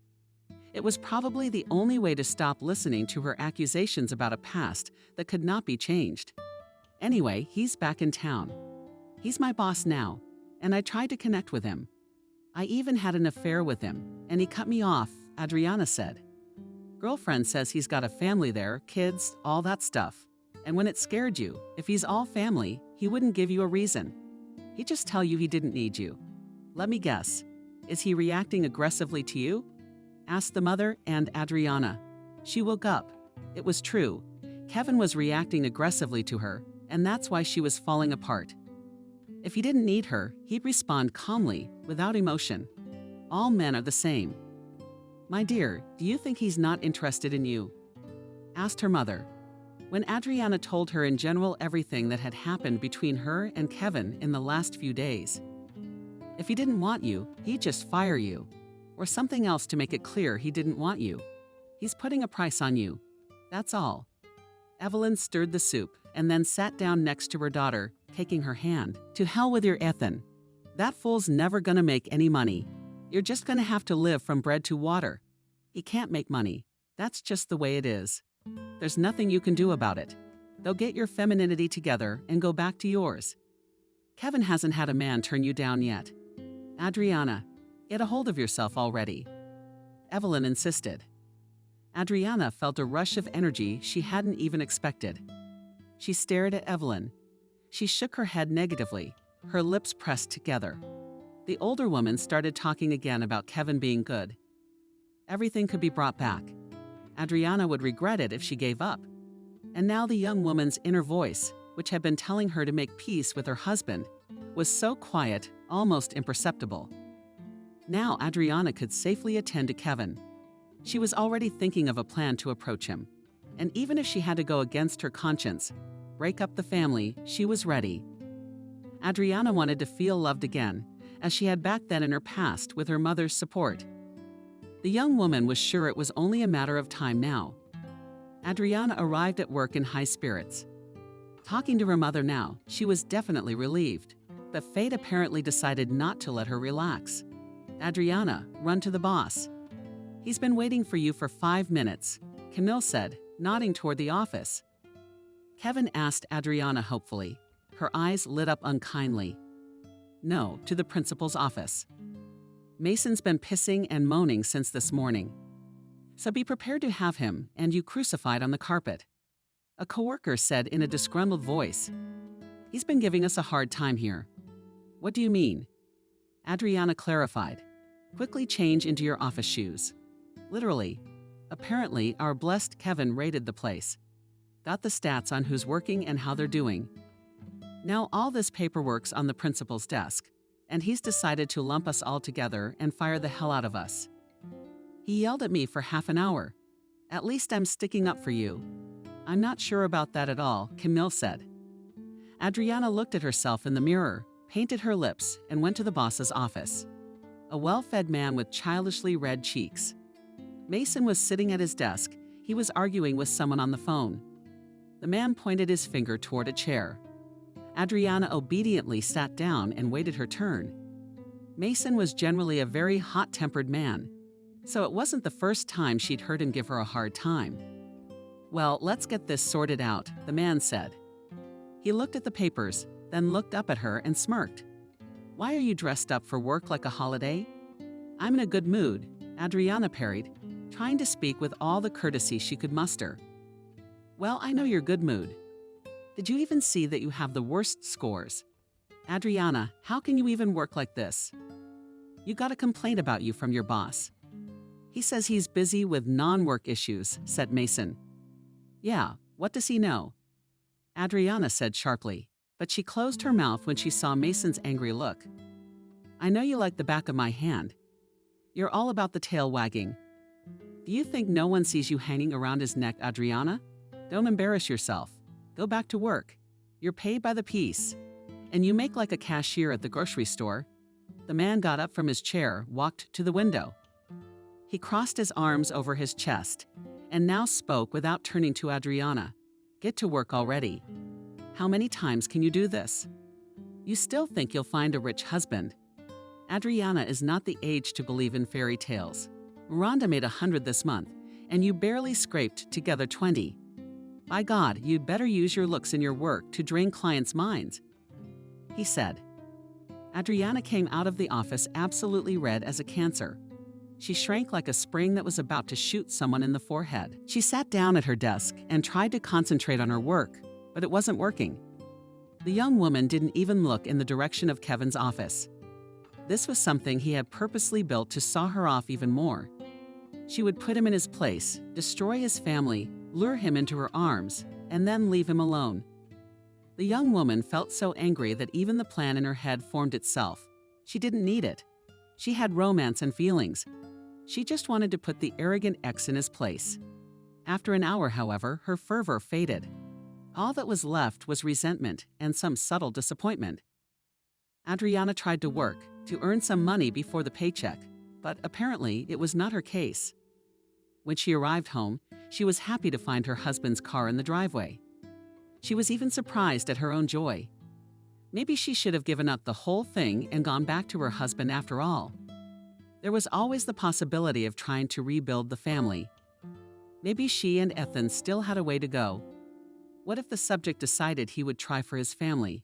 It was probably the only way to stop listening to her accusations about a past that could not be changed. "Anyway, he's back in town. He's my boss now, and I tried to connect with him. I even had an affair with him, and he cut me off," Adriana said. "Girlfriend says he's got a family there, kids, all that stuff. And when it scared you, if he's all family, he wouldn't give you a reason. He'd just tell you he didn't need you. Let me guess, is he reacting aggressively to you?" asked the mother and Adriana. She woke up. It was true. Kevin was reacting aggressively to her, and that's why she was falling apart. If he didn't need her, he'd respond calmly, without emotion. All men are the same. "My dear, do you think he's not interested in you?" asked her mother. When Adriana told her in general everything that had happened between her and Kevin in the last few days. "If he didn't want you, he'd just fire you. Or something else to make it clear he didn't want you. He's putting a price on you. That's all." Evelyn stirred the soup and then sat down next to her daughter, taking her hand. "To hell with your Ethan. That fool's never gonna make any money. You're just gonna have to live from bread to water. He can't make money. That's just the way it is. There's nothing you can do about it. They'll get your femininity together and go back to yours. Kevin hasn't had a man turn you down yet. Adriana, get a hold of yourself already," Evelyn insisted. Adriana felt a rush of energy she hadn't even expected. She stared at Evelyn. She shook her head negatively, her lips pressed together. The older woman started talking again about Kevin being good. Everything could be brought back. Adriana would regret it if she gave up. And now the young woman's inner voice, which had been telling her to make peace with her husband, was so quiet, almost imperceptible. Now Adriana could safely attend to Kevin. She was already thinking of a plan to approach him. And even if she had to go against her conscience, break up the family, she was ready. Adriana wanted to feel loved again, as she had back then in her past with her mother's support. The young woman was sure it was only a matter of time now. Adriana arrived at work in high spirits. Talking to her mother now, she was definitely relieved. But fate apparently decided not to let her relax. "Adriana, run to the boss. He's been waiting for you for 5 minutes," Camille said, nodding toward the office. Kevin asked Adriana hopefully. Her eyes lit up unkindly. "No, to the principal's office. Mason's been pissing and moaning since this morning. So be prepared to have him and you crucified on the carpet," a coworker said in a disgruntled voice. "He's been giving us a hard time here." "What do you mean?" Adriana clarified. "Quickly change into your office shoes." Literally. Apparently, our blessed Kevin raided the place. Got the stats on who's working and how they're doing. Now all this paperwork's on the principal's desk, and he's decided to lump us all together and fire the hell out of us. He yelled at me for half an hour. "At least I'm sticking up for you." "I'm not sure about that at all," Camille said. Adriana looked at herself in the mirror, painted her lips, and went to the boss's office. A well-fed man with childishly red cheeks. Mason was sitting at his desk. He was arguing with someone on the phone. The man pointed his finger toward a chair. Adriana obediently sat down and waited her turn. Mason was generally a very hot-tempered man, so it wasn't the first time she'd heard him give her a hard time. "Well, let's get this sorted out," the man said. He looked at the papers, then looked up at her and smirked. "Why are you dressed up for work like a holiday?" "I'm in a good mood," Adriana parried, trying to speak with all the courtesy she could muster. "Well, I know your good mood. Did you even see that you have the worst scores? Adriana, how can you even work like this? You got a complaint about you from your boss." "He says he's busy with non-work issues," said Mason. "Yeah, what does he know?" Adriana said sharply, but she closed her mouth when she saw Mason's angry look. "I know you like the back of my hand. You're all about the tail wagging. Do you think no one sees you hanging around his neck, Adriana? Don't embarrass yourself. Go back to work. You're paid by the piece. And you make like a cashier at the grocery store." The man got up from his chair, walked to the window. He crossed his arms over his chest, and now spoke without turning to Adriana. "Get to work already. How many times can you do this? You still think you'll find a rich husband. Adriana is not the age to believe in fairy tales. Miranda made 100 this month, and you barely scraped together 20. By God, you'd better use your looks in your work to drain clients' minds," he said. Adriana came out of the office absolutely red as a cancer. She shrank like a spring that was about to shoot someone in the forehead. She sat down at her desk and tried to concentrate on her work, but it wasn't working. The young woman didn't even look in the direction of Kevin's office. This was something he had purposely built to saw her off even more. She would put him in his place, destroy his family, lure him into her arms, and then leave him alone. The young woman felt so angry that even the plan in her head formed itself. She didn't need it. She had romance and feelings. She just wanted to put the arrogant ex in his place. After an hour, however, her fervor faded. All that was left was resentment and some subtle disappointment. Adriana tried to work, to earn some money before the paycheck, but apparently it was not her case. When she arrived home, she was happy to find her husband's car in the driveway. She was even surprised at her own joy. Maybe she should have given up the whole thing and gone back to her husband after all. There was always the possibility of trying to rebuild the family. Maybe she and Ethan still had a way to go. What if the subject decided he would try for his family?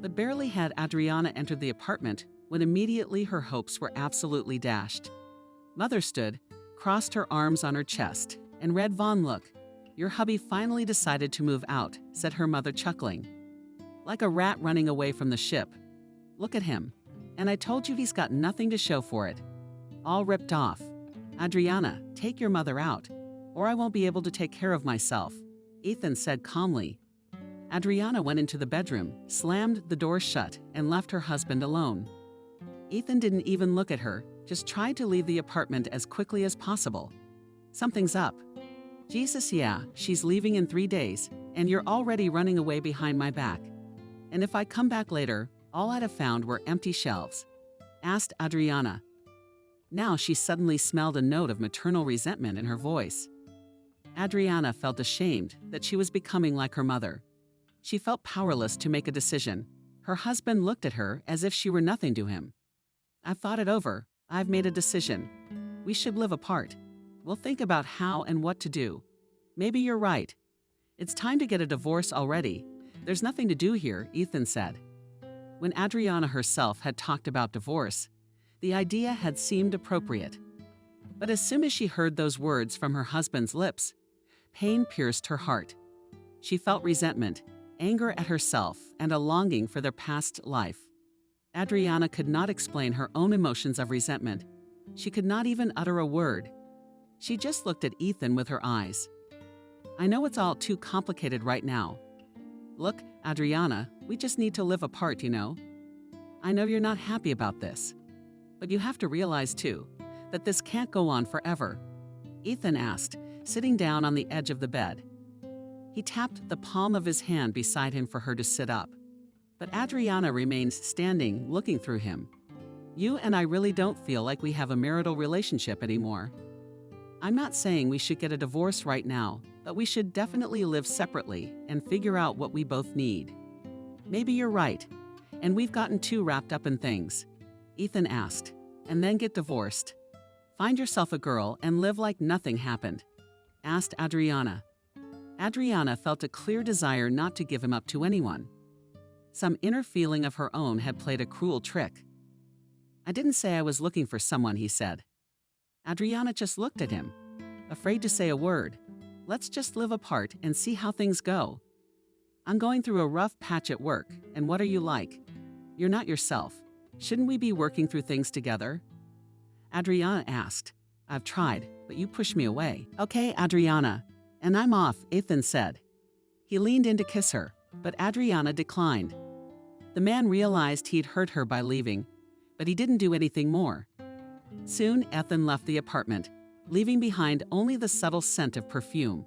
But barely had Adriana entered the apartment when immediately her hopes were absolutely dashed. Mother stood, crossed her arms on her chest, and read Vaughn, "Look, your hubby finally decided to move out," said her mother, chuckling. "Like a rat running away from the ship. Look at him. And I told you he's got nothing to show for it. All ripped off. Adriana, take your mother out, or I won't be able to take care of myself," Ethan said calmly. Adriana went into the bedroom, slammed the door shut, and left her husband alone. Ethan didn't even look at her, just tried to leave the apartment as quickly as possible. "Something's up." "Jesus, yeah, she's leaving in 3 days, and you're already running away behind my back. And if I come back later, all I'd have found were empty shelves," asked Adriana. Now she suddenly smelled a note of maternal resentment in her voice. Adriana felt ashamed that she was becoming like her mother. She felt powerless to make a decision. Her husband looked at her as if she were nothing to him. "I've thought it over. I've made a decision. We should live apart. We'll think about how and what to do. Maybe you're right. It's time to get a divorce already. There's nothing to do here," Ethan said. When Adriana herself had talked about divorce, the idea had seemed appropriate. But as soon as she heard those words from her husband's lips, pain pierced her heart. She felt resentment, anger at herself, and a longing for their past life. Adriana could not explain her own emotions of resentment. She could not even utter a word. She just looked at Ethan with her eyes. "I know it's all too complicated right now. Look, Adriana, we just need to live apart, you know. I know you're not happy about this. But you have to realize, too, that this can't go on forever," Ethan asked, sitting down on the edge of the bed. He tapped the palm of his hand beside him for her to sit up. But Adriana remained standing, looking through him. "You and I really don't feel like we have a marital relationship anymore. I'm not saying we should get a divorce right now, but we should definitely live separately and figure out what we both need. Maybe you're right, and we've gotten too wrapped up in things. Ethan asked, and then get divorced. Find yourself a girl and live like nothing happened, asked Adriana. Adriana felt a clear desire not to give him up to anyone. Some inner feeling of her own had played a cruel trick. I didn't say I was looking for someone, he said. Adriana just looked at him, afraid to say a word. Let's just live apart and see how things go. I'm going through a rough patch at work, and what are you like? You're not yourself. Shouldn't we be working through things together? Adriana asked. I've tried, but you pushed me away. Okay, Adriana. And I'm off, Ethan said. He leaned in to kiss her, but Adriana declined. The man realized he'd hurt her by leaving, but he didn't do anything more. Soon, Ethan left the apartment, leaving behind only the subtle scent of perfume.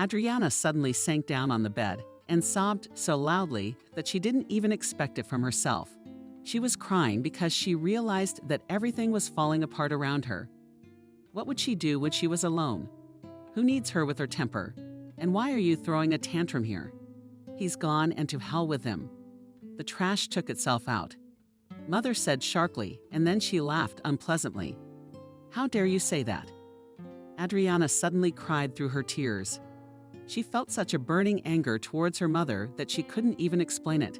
Adriana suddenly sank down on the bed and sobbed so loudly that she didn't even expect it from herself. She was crying because she realized that everything was falling apart around her. What would she do when she was alone? Who needs her with her temper? And why are you throwing a tantrum here? He's gone, and to hell with him. The trash took itself out. Mother said sharply, and then she laughed unpleasantly. How dare you say that? Adriana suddenly cried through her tears. She felt such a burning anger towards her mother that she couldn't even explain it.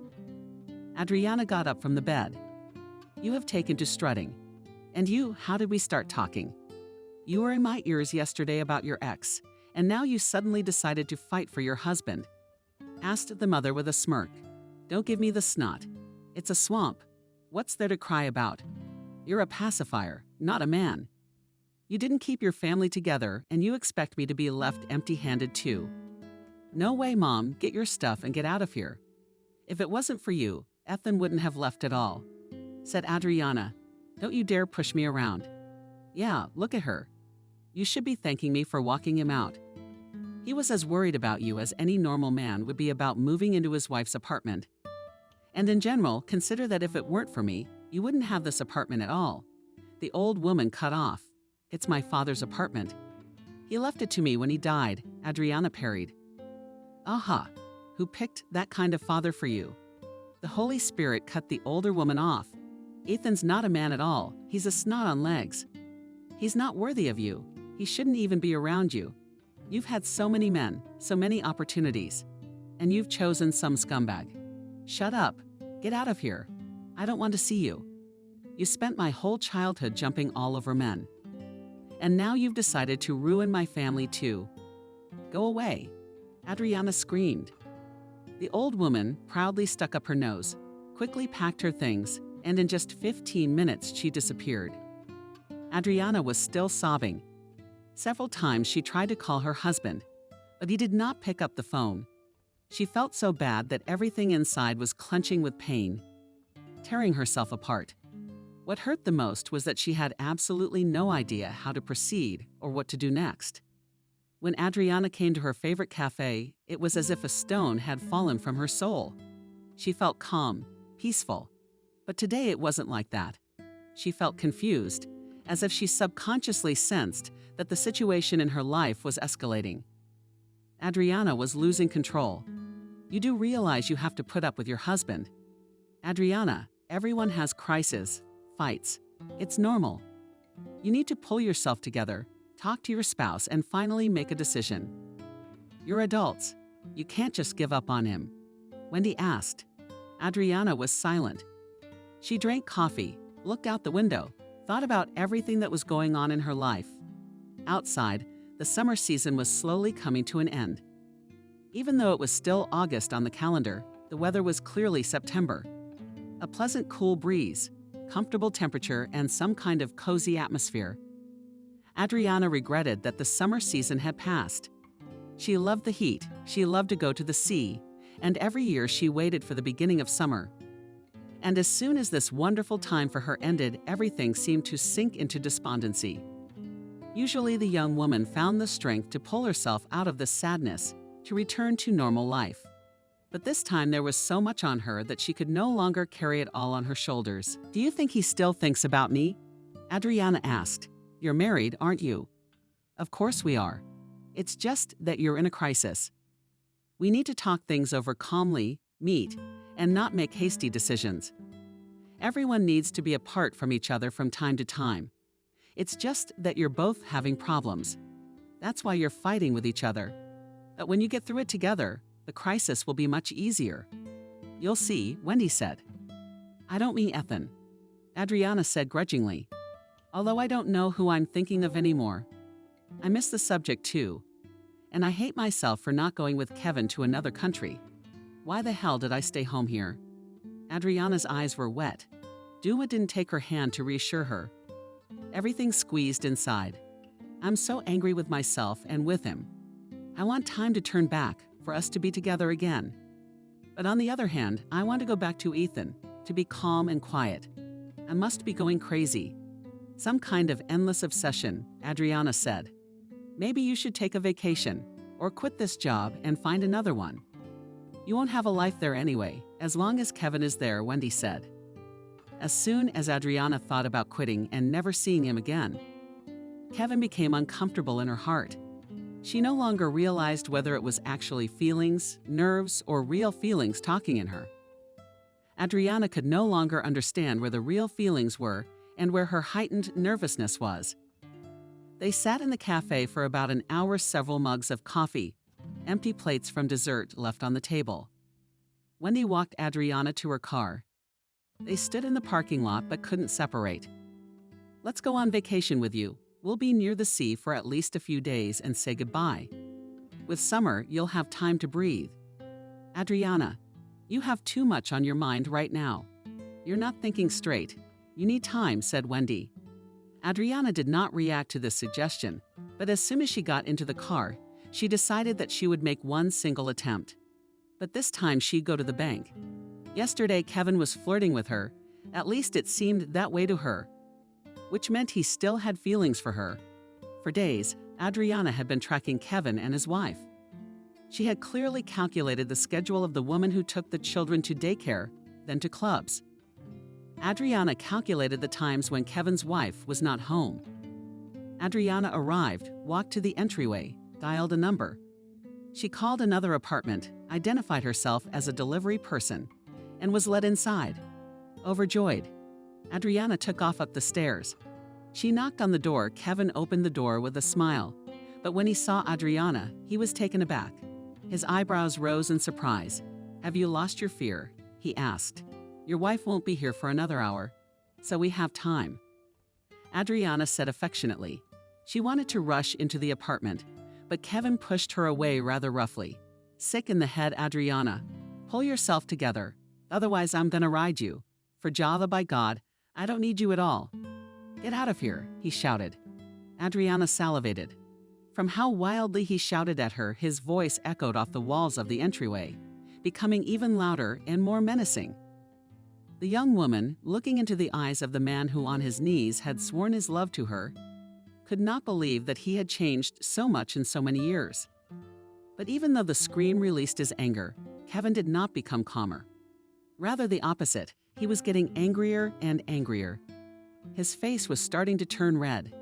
Adriana got up from the bed. You have taken to strutting. And you, how did we start talking? You were in my ears yesterday about your ex, and now you suddenly decided to fight for your husband, asked the mother with a smirk. Don't give me the snot. It's a swamp. What's there to cry about? You're a pacifier, not a man. You didn't keep your family together, and you expect me to be left empty-handed too. No way, Mom. Get your stuff and get out of here. If it wasn't for you, Ethan wouldn't have left at all, said Adriana. Don't you dare push me around. Yeah, look at her. You should be thanking me for walking him out. He was as worried about you as any normal man would be about moving into his wife's apartment. And in general, consider that if it weren't for me, you wouldn't have this apartment at all. The old woman cut off. It's my father's apartment. He left it to me when he died, Adriana parried. Aha, who picked that kind of father for you? The Holy Spirit cut the older woman off. Ethan's not a man at all. He's a snot on legs. He's not worthy of you. He shouldn't even be around you. You've had so many men, so many opportunities, and you've chosen some scumbag. Shut up. Get out of here. I don't want to see you. You spent my whole childhood jumping all over men. And now you've decided to ruin my family too. Go away. Adriana screamed. The old woman proudly stuck up her nose, quickly packed her things, and in just 15 minutes she disappeared. Adriana was still sobbing. Several times she tried to call her husband, but he did not pick up the phone. She felt so bad that everything inside was clenching with pain, tearing herself apart. What hurt the most was that she had absolutely no idea how to proceed or what to do next. When Adriana came to her favorite cafe, it was as if a stone had fallen from her soul. She felt calm, peaceful. But today it wasn't like that. She felt confused, as if she subconsciously sensed that the situation in her life was escalating. Adriana was losing control. You do realize you have to put up with your husband. Adriana, everyone has crises, fights. It's normal. You need to pull yourself together, talk to your spouse, and finally make a decision. You're adults. You can't just give up on him. Wendy asked. Adriana was silent. She drank coffee, looked out the window, thought about everything that was going on in her life. Outside, the summer season was slowly coming to an end. Even though it was still August on the calendar, the weather was clearly September. A pleasant cool breeze, comfortable temperature, and some kind of cozy atmosphere. Adriana regretted that the summer season had passed. She loved the heat, she loved to go to the sea, and every year she waited for the beginning of summer. And as soon as this wonderful time for her ended, everything seemed to sink into despondency. Usually the young woman found the strength to pull herself out of the sadness, to return to normal life. But this time there was so much on her that she could no longer carry it all on her shoulders. Do you think he still thinks about me? Adriana asked. You're married, aren't you? Of course we are. It's just that you're in a crisis. We need to talk things over calmly, meet, and not make hasty decisions. Everyone needs to be apart from each other from time to time. It's just that you're both having problems. That's why you're fighting with each other. But when you get through it together, the crisis will be much easier. You'll see, Wendy said. I don't mean Ethan, Adriana said grudgingly. Although I don't know who I'm thinking of anymore. I miss the subject too. And I hate myself for not going with Kevin to another country. Why the hell did I stay home here? Adriana's eyes were wet. Dua didn't take her hand to reassure her. Everything squeezed inside. I'm so angry with myself and with him. I want time to turn back, for us to be together again. But on the other hand, I want to go back to Ethan, to be calm and quiet. I must be going crazy. Some kind of endless obsession, Adriana said. Maybe you should take a vacation, or quit this job and find another one. You won't have a life there anyway, as long as Kevin is there, Wendy said. As soon as Adriana thought about quitting and never seeing him again, Kevin became uncomfortable in her heart. She no longer realized whether it was actually feelings, nerves, or real feelings talking in her. Adriana could no longer understand where the real feelings were and where her heightened nervousness was. They sat in the cafe for about an hour, several mugs of coffee, empty plates from dessert left on the table. Wendy walked Adriana to her car. They stood in the parking lot but couldn't separate. Let's go on vacation with you. We'll be near the sea for at least a few days and say goodbye. With summer, you'll have time to breathe. Adriana, you have too much on your mind right now. You're not thinking straight. You need time, said Wendy. Adriana did not react to this suggestion, but as soon as she got into the car, she decided that she would make one single attempt. But this time she'd go to the bank. Yesterday, Kevin was flirting with her. At least it seemed that way to her, which meant he still had feelings for her. For days, Adriana had been tracking Kevin and his wife. She had clearly calculated the schedule of the woman who took the children to daycare, then to clubs. Adriana calculated the times when Kevin's wife was not home. Adriana arrived, walked to the entryway, dialed a number. She called another apartment, identified herself as a delivery person, and was let inside. Overjoyed, Adriana took off up the stairs. She knocked on the door. Kevin opened the door with a smile, but when he saw Adriana, he was taken aback. His eyebrows rose in surprise. Have you lost your fear? He asked. Your wife won't be here for another hour, so we have time. Adriana said affectionately. She wanted to rush into the apartment, but Kevin pushed her away rather roughly. Sick in the head, Adriana. Pull yourself together, otherwise I'm gonna ride you. For Java, by God, I don't need you at all. Get out of here, he shouted. Adriana salivated. From how wildly he shouted at her, his voice echoed off the walls of the entryway, becoming even louder and more menacing. The young woman, looking into the eyes of the man who on his knees had sworn his love to her, could not believe that he had changed so much in so many years. But even though the scream released his anger, Kevin did not become calmer. Rather the opposite, he was getting angrier and angrier. His face was starting to turn red.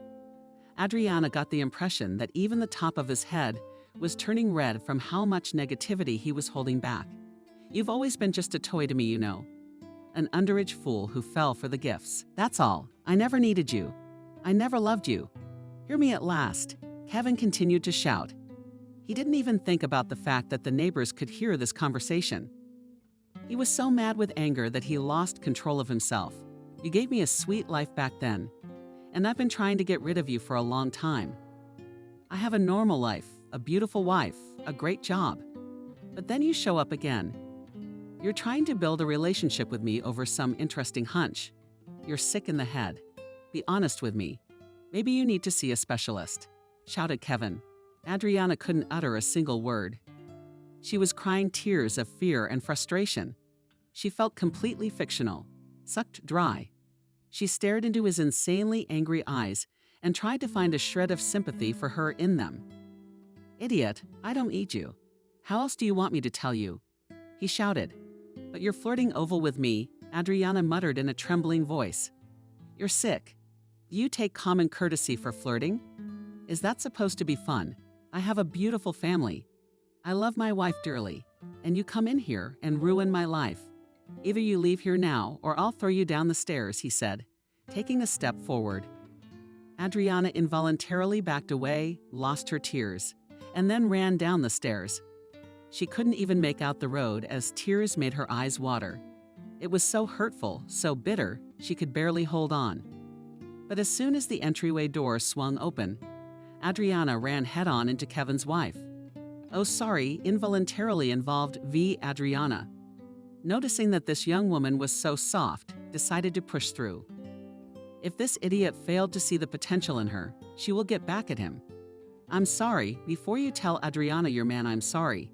Adriana got the impression that even the top of his head was turning red from how much negativity he was holding back. You've always been just a toy to me, you know. An underage fool who fell for the gifts. That's all. I never needed you. I never loved you. Hear me at last, Kevin continued to shout. He didn't even think about the fact that the neighbors could hear this conversation. He was so mad with anger that he lost control of himself. You gave me a sweet life back then, and I've been trying to get rid of you for a long time. I have a normal life, a beautiful wife, a great job. But then you show up again. You're trying to build a relationship with me over some interesting hunch. You're sick in the head. Be honest with me. Maybe you need to see a specialist, shouted Kevin. Adriana couldn't utter a single word. She was crying tears of fear and frustration. She felt completely fictional, sucked dry. She stared into his insanely angry eyes and tried to find a shred of sympathy for her in them. Idiot, I don't need you. How else do you want me to tell you? He shouted. But you're flirting oval with me, Adriana muttered in a trembling voice. You're sick. Do you take common courtesy for flirting? Is that supposed to be fun? I have a beautiful family. I love my wife dearly, and you come in here and ruin my life. Either you leave here now or I'll throw you down the stairs," he said, taking a step forward. Adriana involuntarily backed away, lost her tears, and then ran down the stairs. She couldn't even make out the road as tears made her eyes water. It was so hurtful, so bitter, she could barely hold on. But as soon as the entryway door swung open, Adriana ran head-on into Kevin's wife. "Oh, sorry," involuntarily involved Adriana. Noticing that this young woman was so soft, decided to push through. If this idiot failed to see the potential in her, she will get back at him. "I'm sorry, before you tell Adriana your man I'm sorry.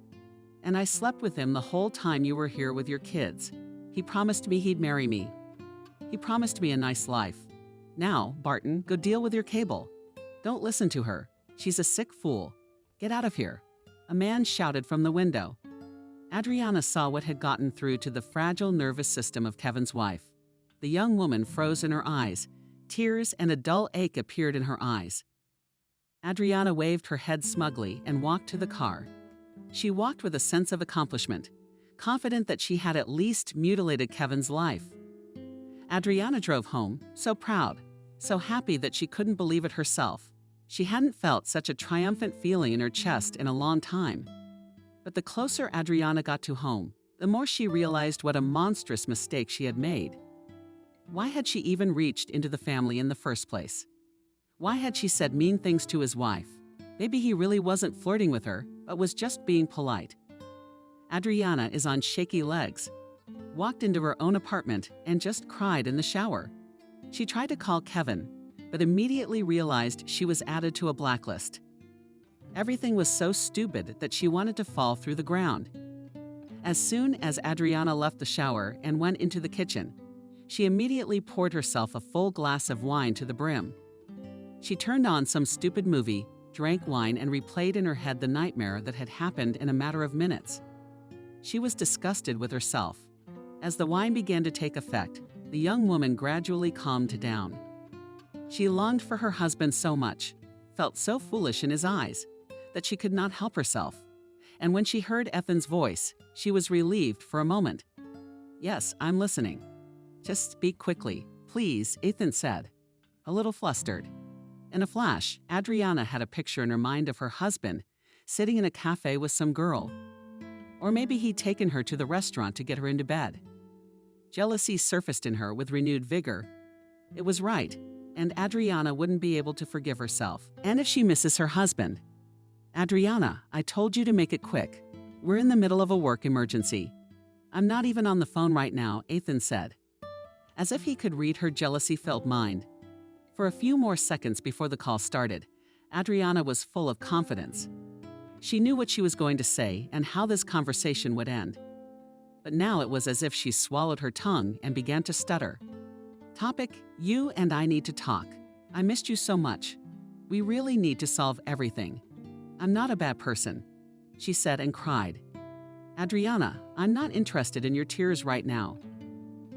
And I slept with him the whole time you were here with your kids. He promised me he'd marry me. He promised me a nice life. Now, Barton, go deal with your cable. Don't listen to her. She's a sick fool. Get out of here," a man shouted from the window. Adriana saw what had gotten through to the fragile nervous system of Kevin's wife. The young woman froze in her eyes. Tears and a dull ache appeared in her eyes. Adriana waved her head smugly and walked to the car. She walked with a sense of accomplishment, confident that she had at least mutilated Kevin's life. Adriana drove home, so proud, so happy that she couldn't believe it herself. She hadn't felt such a triumphant feeling in her chest in a long time. But the closer Adriana got to home, the more she realized what a monstrous mistake she had made. Why had she even reached into the family in the first place? Why had she said mean things to his wife? Maybe he really wasn't flirting with her, but was just being polite. Adriana is on shaky legs, walked into her own apartment, and just cried in the shower. She tried to call Kevin, but immediately realized she was added to a blacklist. Everything was so stupid that she wanted to fall through the ground. As soon as Adriana left the shower and went into the kitchen, she immediately poured herself a full glass of wine to the brim. She turned on some stupid movie, drank wine, and replayed in her head the nightmare that had happened in a matter of minutes. She was disgusted with herself. As the wine began to take effect, the young woman gradually calmed down. She longed for her husband so much, felt so foolish in his eyes, that she could not help herself. And when she heard Ethan's voice, she was relieved for a moment. "Yes, I'm listening." "Just speak quickly, please," Ethan said, a little flustered. In a flash, Adriana had a picture in her mind of her husband sitting in a cafe with some girl. Or maybe he'd taken her to the restaurant to get her into bed. Jealousy surfaced in her with renewed vigor. It was right, and Adriana wouldn't be able to forgive herself. And if she misses her husband? "Adriana, I told you to make it quick. We're in the middle of a work emergency. I'm not even on the phone right now," Ethan said, as if he could read her jealousy-filled mind. For a few more seconds before the call started, Adriana was full of confidence. She knew what she was going to say and how this conversation would end. But now it was as if she swallowed her tongue and began to stutter. "Topic, you and I need to talk. I missed you so much. We really need to solve everything. I'm not a bad person," she said and cried. "Adriana, I'm not interested in your tears right now,"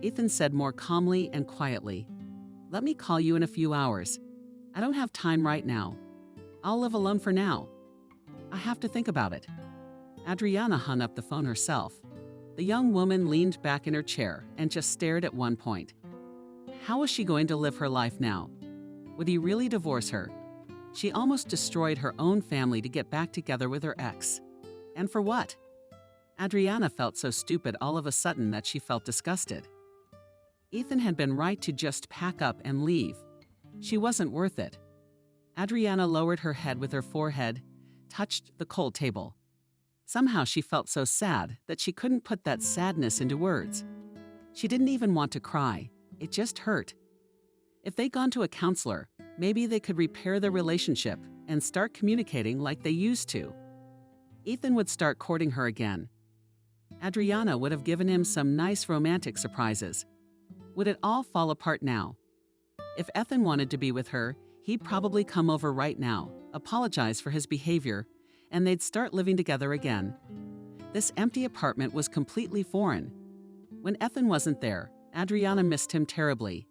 Ethan said more calmly and quietly. "Let me call you in a few hours. I don't have time right now. I'll live alone for now. I have to think about it." Adriana hung up the phone herself. The young woman leaned back in her chair and just stared at one point. How was she going to live her life now? Would he really divorce her? She almost destroyed her own family to get back together with her ex. And for what? Adriana felt so stupid all of a sudden that she felt disgusted. Ethan had been right to just pack up and leave. She wasn't worth it. Adriana lowered her head with her forehead, touched the cold table. Somehow she felt so sad that she couldn't put that sadness into words. She didn't even want to cry. It just hurt. If they'd gone to a counselor, maybe they could repair their relationship and start communicating like they used to. Ethan would start courting her again. Adriana would have given him some nice romantic surprises. Would it all fall apart now? If Ethan wanted to be with her, he'd probably come over right now, apologize for his behavior, and they'd start living together again. This empty apartment was completely foreign. When Ethan wasn't there, Adriana missed him terribly.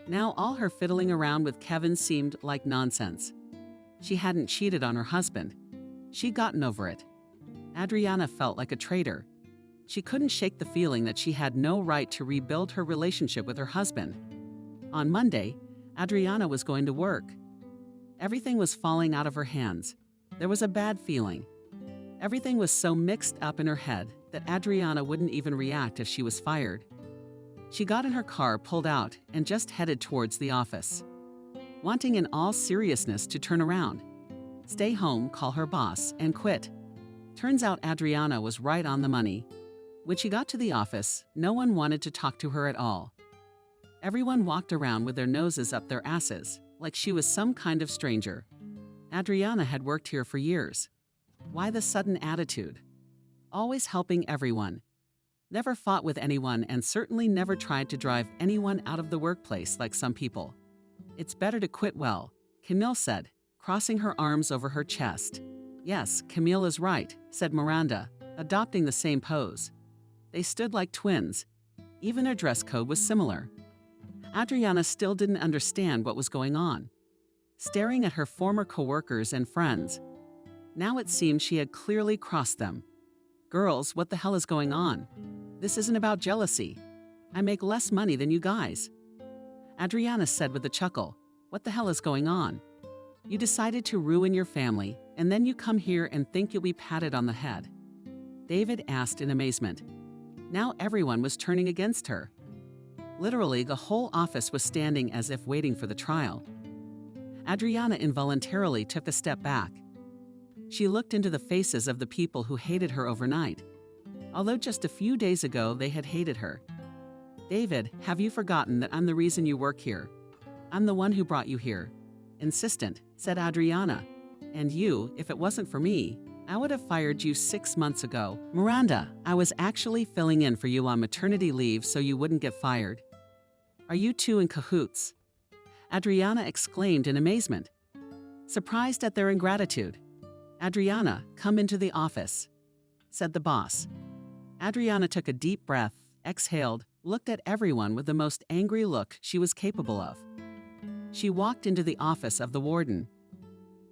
Now all her fiddling around with Kevin seemed like nonsense. She hadn't cheated on her husband. She'd gotten over it. Adriana felt like a traitor. She couldn't shake the feeling that she had no right to rebuild her relationship with her husband. On Monday, Adriana was going to work. Everything was falling out of her hands. There was a bad feeling. Everything was so mixed up in her head that Adriana wouldn't even react if she was fired. She got in her car, pulled out, and just headed towards the office, wanting in all seriousness to turn around, stay home, call her boss, and quit. Turns out Adriana was right on the money. When she got to the office, no one wanted to talk to her at all. Everyone walked around with their noses up their asses, like she was some kind of stranger. Adriana had worked here for years. Why the sudden attitude? Always helping everyone. Never fought with anyone and certainly never tried to drive anyone out of the workplace like some people. It's better to quit well, Camille said, crossing her arms over her chest. Yes, Camille is right, said Miranda, adopting the same pose. They stood like twins. Even their dress code was similar. Adriana still didn't understand what was going on. Staring at her former coworkers and friends. Now it seemed she had clearly crossed them. Girls, what the hell is going on? This isn't about jealousy. I make less money than you guys. Adriana said with a chuckle, what the hell is going on? You decided to ruin your family, and then you come here and think you'll be patted on the head. David asked in amazement. Now everyone was turning against her. Literally, the whole office was standing as if waiting for the trial. Adriana involuntarily took a step back. She looked into the faces of the people who hated her overnight, although just a few days ago they had hated her. David, have you forgotten that I'm the reason you work here? I'm the one who brought you here. Insistent, said Adriana. And you, if it wasn't for me, I would have fired you 6 months ago. Miranda, I was actually filling in for you on maternity leave so you wouldn't get fired. Are you two in cahoots? Adriana exclaimed in amazement. Surprised at their ingratitude. Adriana, come into the office, said the boss. Adriana took a deep breath, exhaled, looked at everyone with the most angry look she was capable of. She walked into the office of the warden.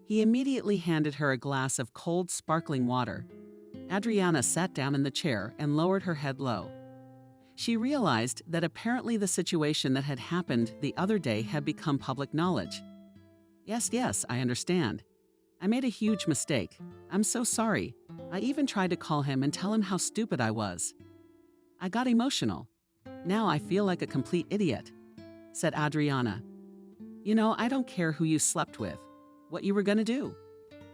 He immediately handed her a glass of cold, sparkling water. Adriana sat down in the chair and lowered her head low. She realized that apparently the situation that had happened the other day had become public knowledge. Yes, I understand. I made a huge mistake. I'm so sorry. I even tried to call him and tell him how stupid I was. I got emotional. Now I feel like a complete idiot, said Adriana. You know, I don't care who you slept with, what you were gonna do.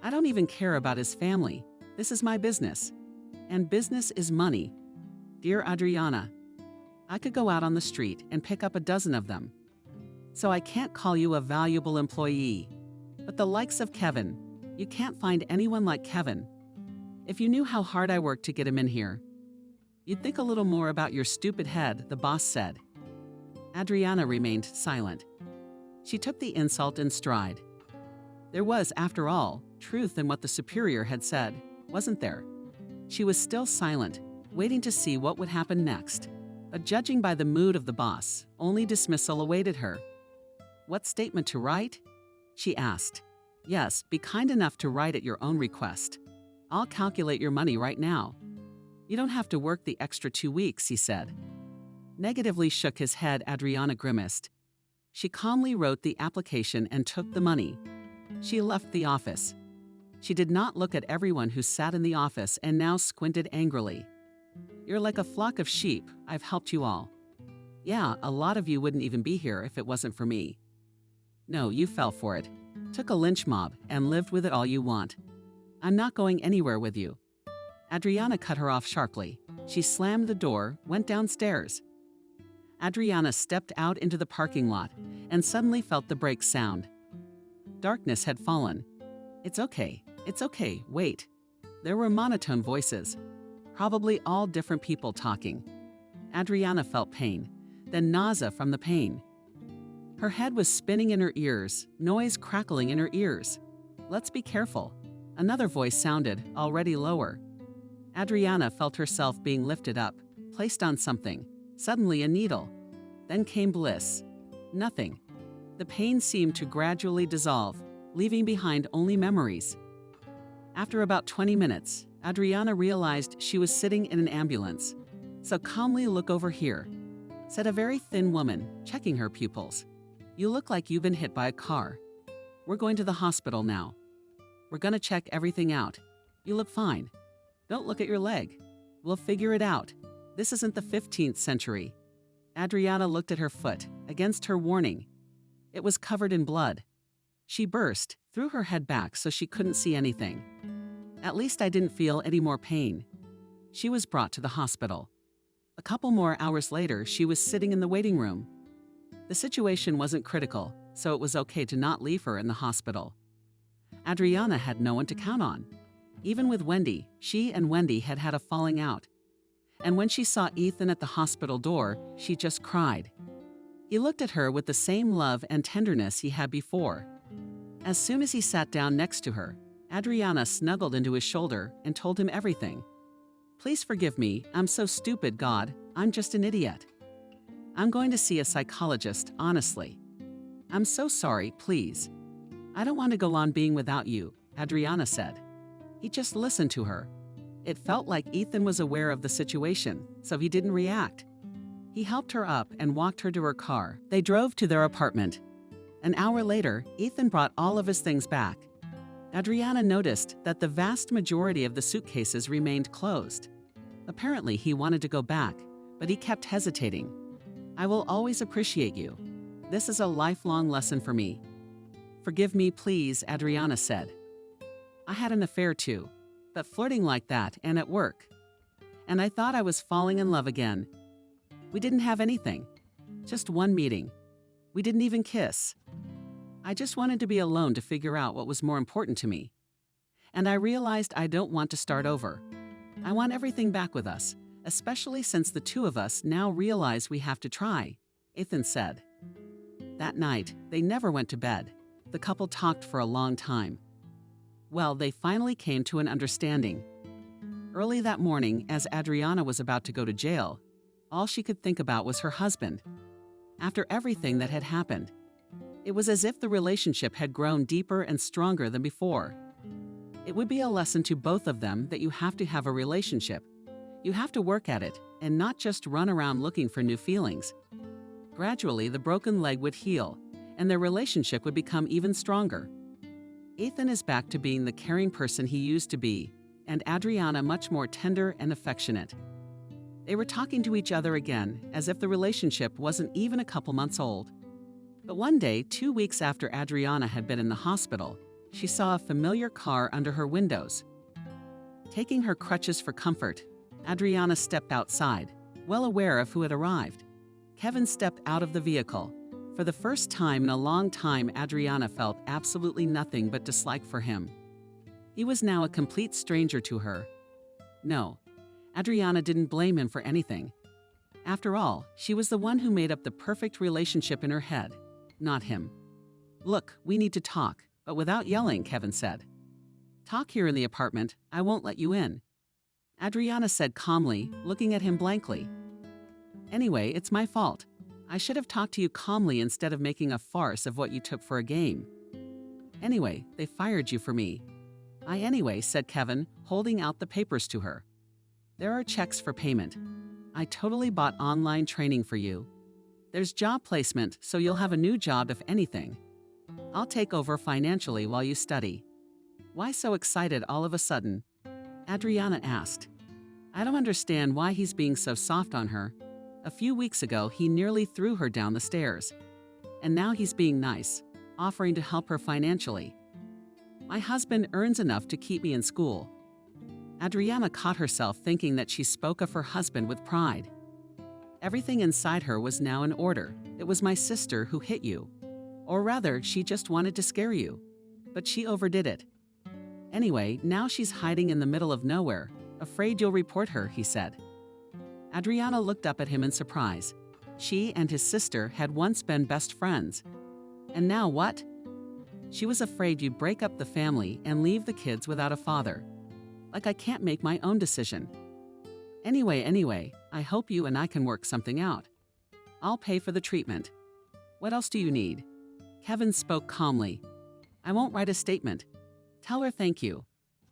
I don't even care about his family. This is my business. And business is money. Dear Adriana, I could go out on the street and pick up a dozen of them. So I can't call you a valuable employee. But the likes of Kevin, you can't find anyone like Kevin. If you knew how hard I worked to get him in here, you'd think a little more about your stupid head, the boss said. Adriana remained silent. She took the insult in stride. There was, after all, truth in what the superior had said, wasn't there? She was still silent, waiting to see what would happen next. But judging by the mood of the boss, only dismissal awaited her. What statement to write? She asked. Yes, be kind enough to write at your own request. I'll calculate your money right now. You don't have to work the extra 2 weeks, he said. Negatively shook his head, Adriana grimaced. She calmly wrote the application and took the money. She left the office. She did not look at everyone who sat in the office and now squinted angrily. You're like a flock of sheep. I've helped you all. Yeah, a lot of you wouldn't even be here if it wasn't for me. No, you fell for it. Took a lynch mob and lived with it all you want. I'm not going anywhere with you. Adriana cut her off sharply. She slammed the door, went downstairs. Adriana stepped out into the parking lot and suddenly felt the brakes sound. Darkness had fallen. It's okay, wait. There were monotone voices, probably all different people talking. Adriana felt pain, then nausea from the pain. Her head was spinning in her ears, noise crackling in her ears. Let's be careful. Another voice sounded, already lower. Adriana felt herself being lifted up, placed on something, suddenly a needle. Then came bliss. Nothing. The pain seemed to gradually dissolve, leaving behind only memories. After about 20 minutes, Adriana realized she was sitting in an ambulance. "So calmly look over here," said a very thin woman, checking her pupils. "You look like you've been hit by a car. We're going to the hospital now. We're going to check everything out. You look fine. Don't look at your leg. We'll figure it out. This isn't the 15th century." Adriana looked at her foot, against her warning. It was covered in blood. She burst, threw her head back so she couldn't see anything. "At least I didn't feel any more pain." She was brought to the hospital. A couple more hours later, she was sitting in the waiting room. The situation wasn't critical, so it was okay to not leave her in the hospital. Adriana had no one to count on. Even with Wendy, she and Wendy had had a falling out. And when she saw Ethan at the hospital door, she just cried. He looked at her with the same love and tenderness he had before. As soon as he sat down next to her, Adriana snuggled into his shoulder and told him everything. "Please forgive me, I'm so stupid, God, I'm just an idiot. I'm going to see a psychologist, honestly. I'm so sorry, please. I don't want to go on being without you," Adriana said. He just listened to her. It felt like Ethan was aware of the situation, so he didn't react. He helped her up and walked her to her car. They drove to their apartment. An hour later, Ethan brought all of his things back. Adriana noticed that the vast majority of the suitcases remained closed. Apparently, he wanted to go back, but he kept hesitating. "I will always appreciate you. This is a lifelong lesson for me." "Forgive me, please," Adriana said. "I had an affair too, but flirting like that and at work. And I thought I was falling in love again. We didn't have anything. Just one meeting. We didn't even kiss. I just wanted to be alone to figure out what was more important to me. And I realized I don't want to start over. I want everything back with us, especially since the two of us now realize we have to try," Ethan said. That night, they never went to bed. The couple talked for a long time. Well, they finally came to an understanding. Early that morning, as Adriana was about to go to jail, all she could think about was her husband. After everything that had happened, it was as if the relationship had grown deeper and stronger than before. It would be a lesson to both of them that you have to have a relationship. You have to work at it and not just run around looking for new feelings. Gradually, the broken leg would heal, and their relationship would become even stronger. Ethan is back to being the caring person he used to be, and Adriana much more tender and affectionate. They were talking to each other again, as if the relationship wasn't even a couple months old. But one day, 2 weeks after Adriana had been in the hospital, she saw a familiar car under her windows. Taking her crutches for comfort, Adriana stepped outside, well aware of who had arrived. Kevin stepped out of the vehicle. For the first time in a long time, Adriana felt absolutely nothing but dislike for him. He was now a complete stranger to her. No, Adriana didn't blame him for anything. After all, she was the one who made up the perfect relationship in her head, not him. "Look, we need to talk, but without yelling," Kevin said. "Talk here in the apartment. I won't let you in," Adriana said calmly, looking at him blankly. "Anyway, it's my fault. I should have talked to you calmly instead of making a farce of what you took for a game. Anyway, they fired you for me." Anyway," said Kevin, holding out the papers to her. "There are checks for payment. I totally bought online training for you. There's job placement, so you'll have a new job if anything. I'll take over financially while you study." "Why so excited all of a sudden?" Adriana asked. "I don't understand why he's being so soft on her. A few weeks ago, he nearly threw her down the stairs. And now he's being nice, offering to help her financially. My husband earns enough to keep me in school." Adriana caught herself thinking that she spoke of her husband with pride. Everything inside her was now in order. "It was my sister who hit you. Or rather, she just wanted to scare you. But she overdid it. Anyway, now she's hiding in the middle of nowhere, afraid you'll report her," he said. Adriana looked up at him in surprise. She and his sister had once been best friends. And now what? She was afraid you'd break up the family and leave the kids without a father. Like I can't make my own decision. Anyway, I hope you and I can work something out. I'll pay for the treatment. What else do you need? Kevin spoke calmly. I won't write a statement. Tell her thank you.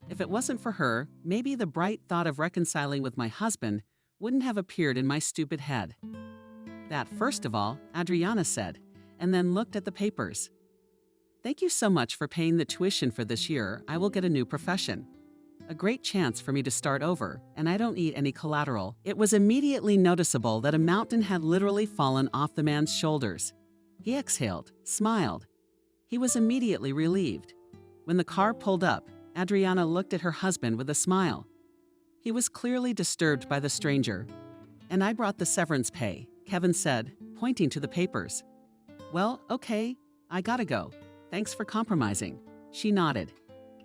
If it wasn't for her, maybe the bright thought of reconciling with my husband wouldn't have appeared in my stupid head. That, first of all, Adriana said, and then looked at the papers. Thank you so much for paying the tuition for this year. I will get a new profession. A great chance for me to start over, and I don't need any collateral. It was immediately noticeable that a mountain had literally fallen off the man's shoulders. He exhaled, smiled. He was immediately relieved. When the car pulled up, Adriana looked at her husband with a smile. He was clearly disturbed by the stranger. And I brought the severance pay, Kevin said, pointing to the papers. Well, okay, I gotta go. Thanks for compromising. She nodded.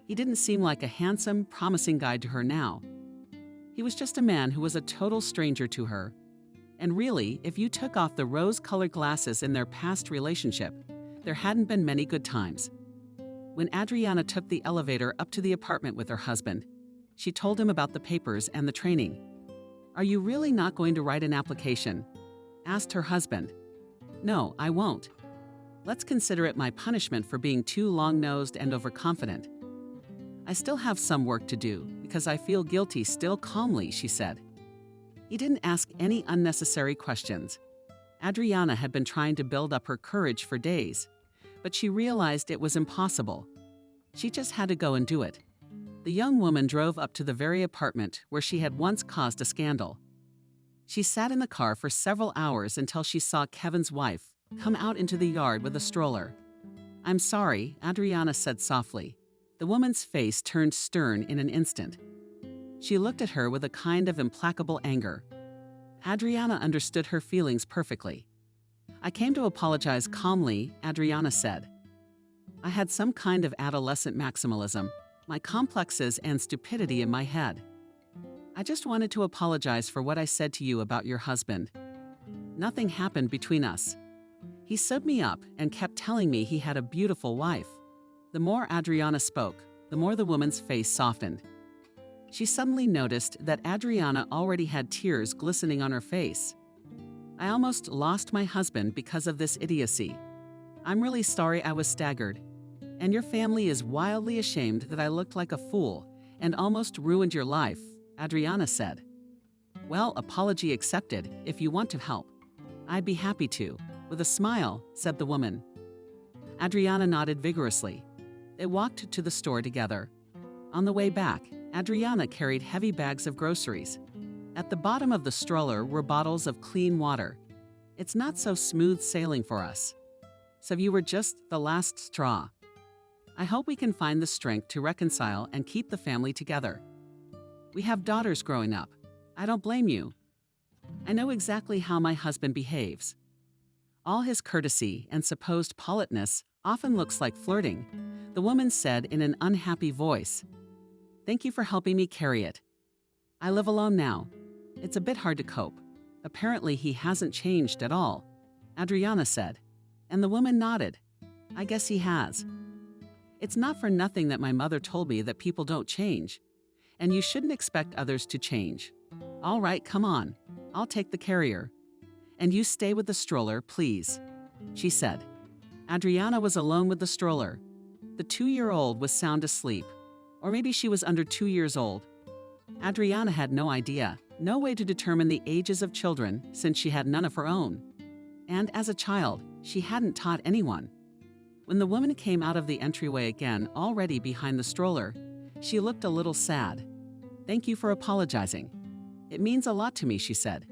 He didn't seem like a handsome, promising guy to her now. He was just a man who was a total stranger to her. And really, if you took off the rose-colored glasses in their past relationship, there hadn't been many good times. When Adriana took the elevator up to the apartment with her husband, she told him about the papers and the training. Are you really not going to write an application? Asked her husband. No, I won't. Let's consider it my punishment for being too long-nosed and overconfident. I still have some work to do because I feel guilty still. Calmly, she said. He didn't ask any unnecessary questions. Adriana had been trying to build up her courage for days, but she realized it was impossible. She just had to go and do it. The young woman drove up to the very apartment where she had once caused a scandal. She sat in the car for several hours until she saw Kevin's wife come out into the yard with a stroller. I'm sorry, Adriana said softly. The woman's face turned stern in an instant. She looked at her with a kind of implacable anger. Adriana understood her feelings perfectly. I came to apologize calmly, Adriana said. I had some kind of adolescent maximalism, my complexes and stupidity in my head. I just wanted to apologize for what I said to you about your husband. Nothing happened between us. He stood me up and kept telling me he had a beautiful wife. The more Adriana spoke, the more the woman's face softened. She suddenly noticed that Adriana already had tears glistening on her face. I almost lost my husband because of this idiocy. I'm really sorry I was staggered. And your family is wildly ashamed that I looked like a fool and almost ruined your life, Adriana said. Well, apology accepted if you want to help. I'd be happy to, with a smile, said the woman. Adriana nodded vigorously. They walked to the store together. On the way back, Adriana carried heavy bags of groceries. At the bottom of the stroller were bottles of clean water. It's not so smooth sailing for us. So you were just the last straw. I hope we can find the strength to reconcile and keep the family together. We have daughters growing up. I don't blame you. I know exactly how my husband behaves. All his courtesy and supposed politeness often looks like flirting, the woman said in an unhappy voice. Thank you for helping me carry it. I live alone now. It's a bit hard to cope. Apparently he hasn't changed at all, Adriana said, and the woman nodded. I guess he has. It's not for nothing that my mother told me that people don't change, and you shouldn't expect others to change. All right, come on. I'll take the carrier. And you stay with the stroller, please, she said. Adriana was alone with the stroller. The 2-year-old was sound asleep, or maybe she was under 2 years old. Adriana had no idea, no way to determine the ages of children since she had none of her own. And as a child, she hadn't taught anyone. When the woman came out of the entryway again, already behind the stroller, she looked a little sad. Thank you for apologizing. It means a lot to me, she said.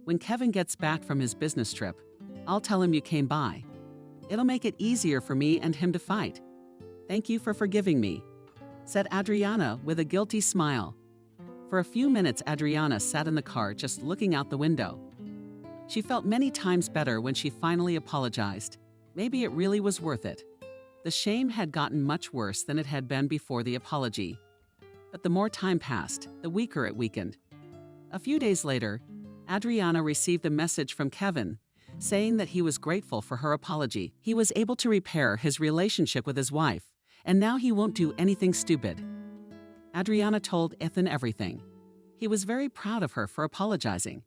When Kevin gets back from his business trip, I'll tell him you came by. It'll make it easier for me and him to fight. Thank you for forgiving me, said Adriana with a guilty smile. For a few minutes, Adriana sat in the car just looking out the window. She felt many times better when she finally apologized. Maybe it really was worth it. The shame had gotten much worse than it had been before the apology. But the more time passed, the weaker it weakened. A few days later, Adriana received a message from Kevin saying that he was grateful for her apology. He was able to repair his relationship with his wife, and now he won't do anything stupid. Adriana told Ethan everything. He was very proud of her for apologizing.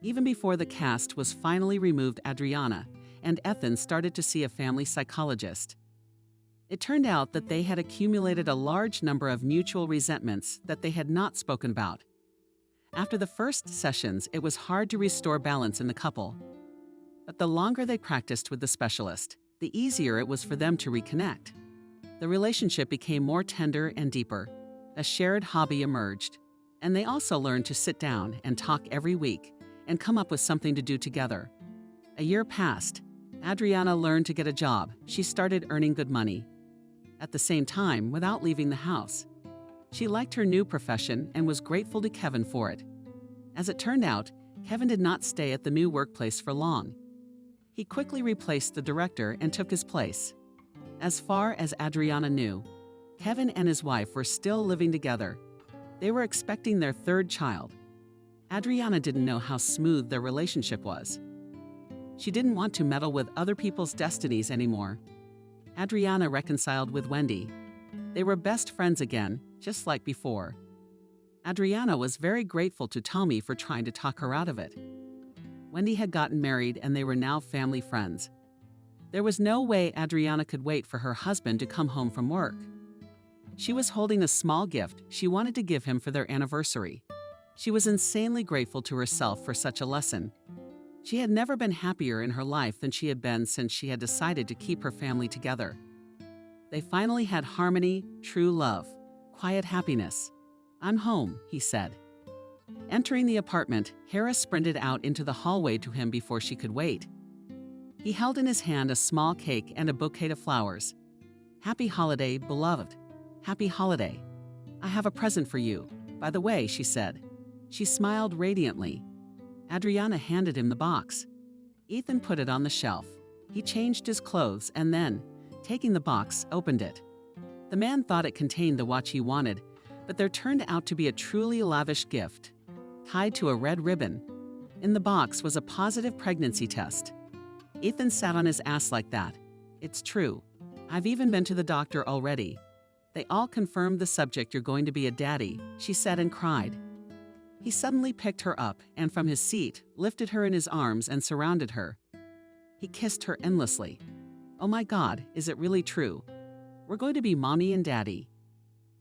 Even before the cast was finally removed, Adriana and Ethan started to see a family psychologist. It turned out that they had accumulated a large number of mutual resentments that they had not spoken about. After the first sessions, it was hard to restore balance in the couple. But the longer they practiced with the specialist, the easier it was for them to reconnect. The relationship became more tender and deeper. A shared hobby emerged, and they also learned to sit down and talk every week and come up with something to do together. A year passed. Adriana learned to get a job. She started earning good money. At the same time, without leaving the house. She liked her new profession and was grateful to Kevin for it. As it turned out, Kevin did not stay at the new workplace for long. He quickly replaced the director and took his place. As far as Adriana knew, Kevin and his wife were still living together. They were expecting their third child. Adriana didn't know how smooth their relationship was. She didn't want to meddle with other people's destinies anymore. Adriana reconciled with Wendy. They were best friends again, just like before. Adriana was very grateful to Tommy for trying to talk her out of it. Wendy had gotten married and they were now family friends. There was no way Adriana could wait for her husband to come home from work. She was holding a small gift she wanted to give him for their anniversary. She was insanely grateful to herself for such a lesson. She had never been happier in her life than she had been since she had decided to keep her family together. They finally had harmony, true love, quiet happiness. "I'm home," he said. Entering the apartment, Harris sprinted out into the hallway to him before she could wait. He held in his hand a small cake and a bouquet of flowers. "Happy holiday, beloved. Happy holiday. I have a present for you, by the way," she said. She smiled radiantly. Adriana handed him the box. Ethan put it on the shelf. He changed his clothes and then, taking the box, opened it. The man thought it contained the watch he wanted, but there turned out to be a truly lavish gift, tied to a red ribbon. In the box was a positive pregnancy test. Ethan sat on his ass like that. "It's true. I've even been to the doctor already. They all confirmed the subject you're going to be a daddy," she said and cried. He suddenly picked her up and from his seat, lifted her in his arms and surrounded her. He kissed her endlessly. "Oh my God, is it really true? We're going to be mommy and daddy."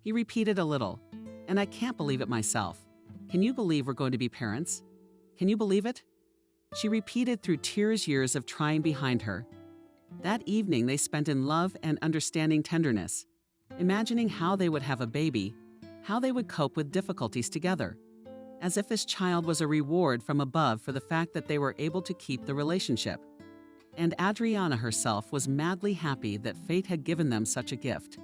He repeated a little, "And I can't believe it myself. Can you believe we're going to be parents? Can you believe it?" She repeated through tears years of trying behind her. That evening they spent in love and understanding tenderness, imagining how they would have a baby, how they would cope with difficulties together, as if this child was a reward from above for the fact that they were able to keep the relationship. And Adriana herself was madly happy that fate had given them such a gift.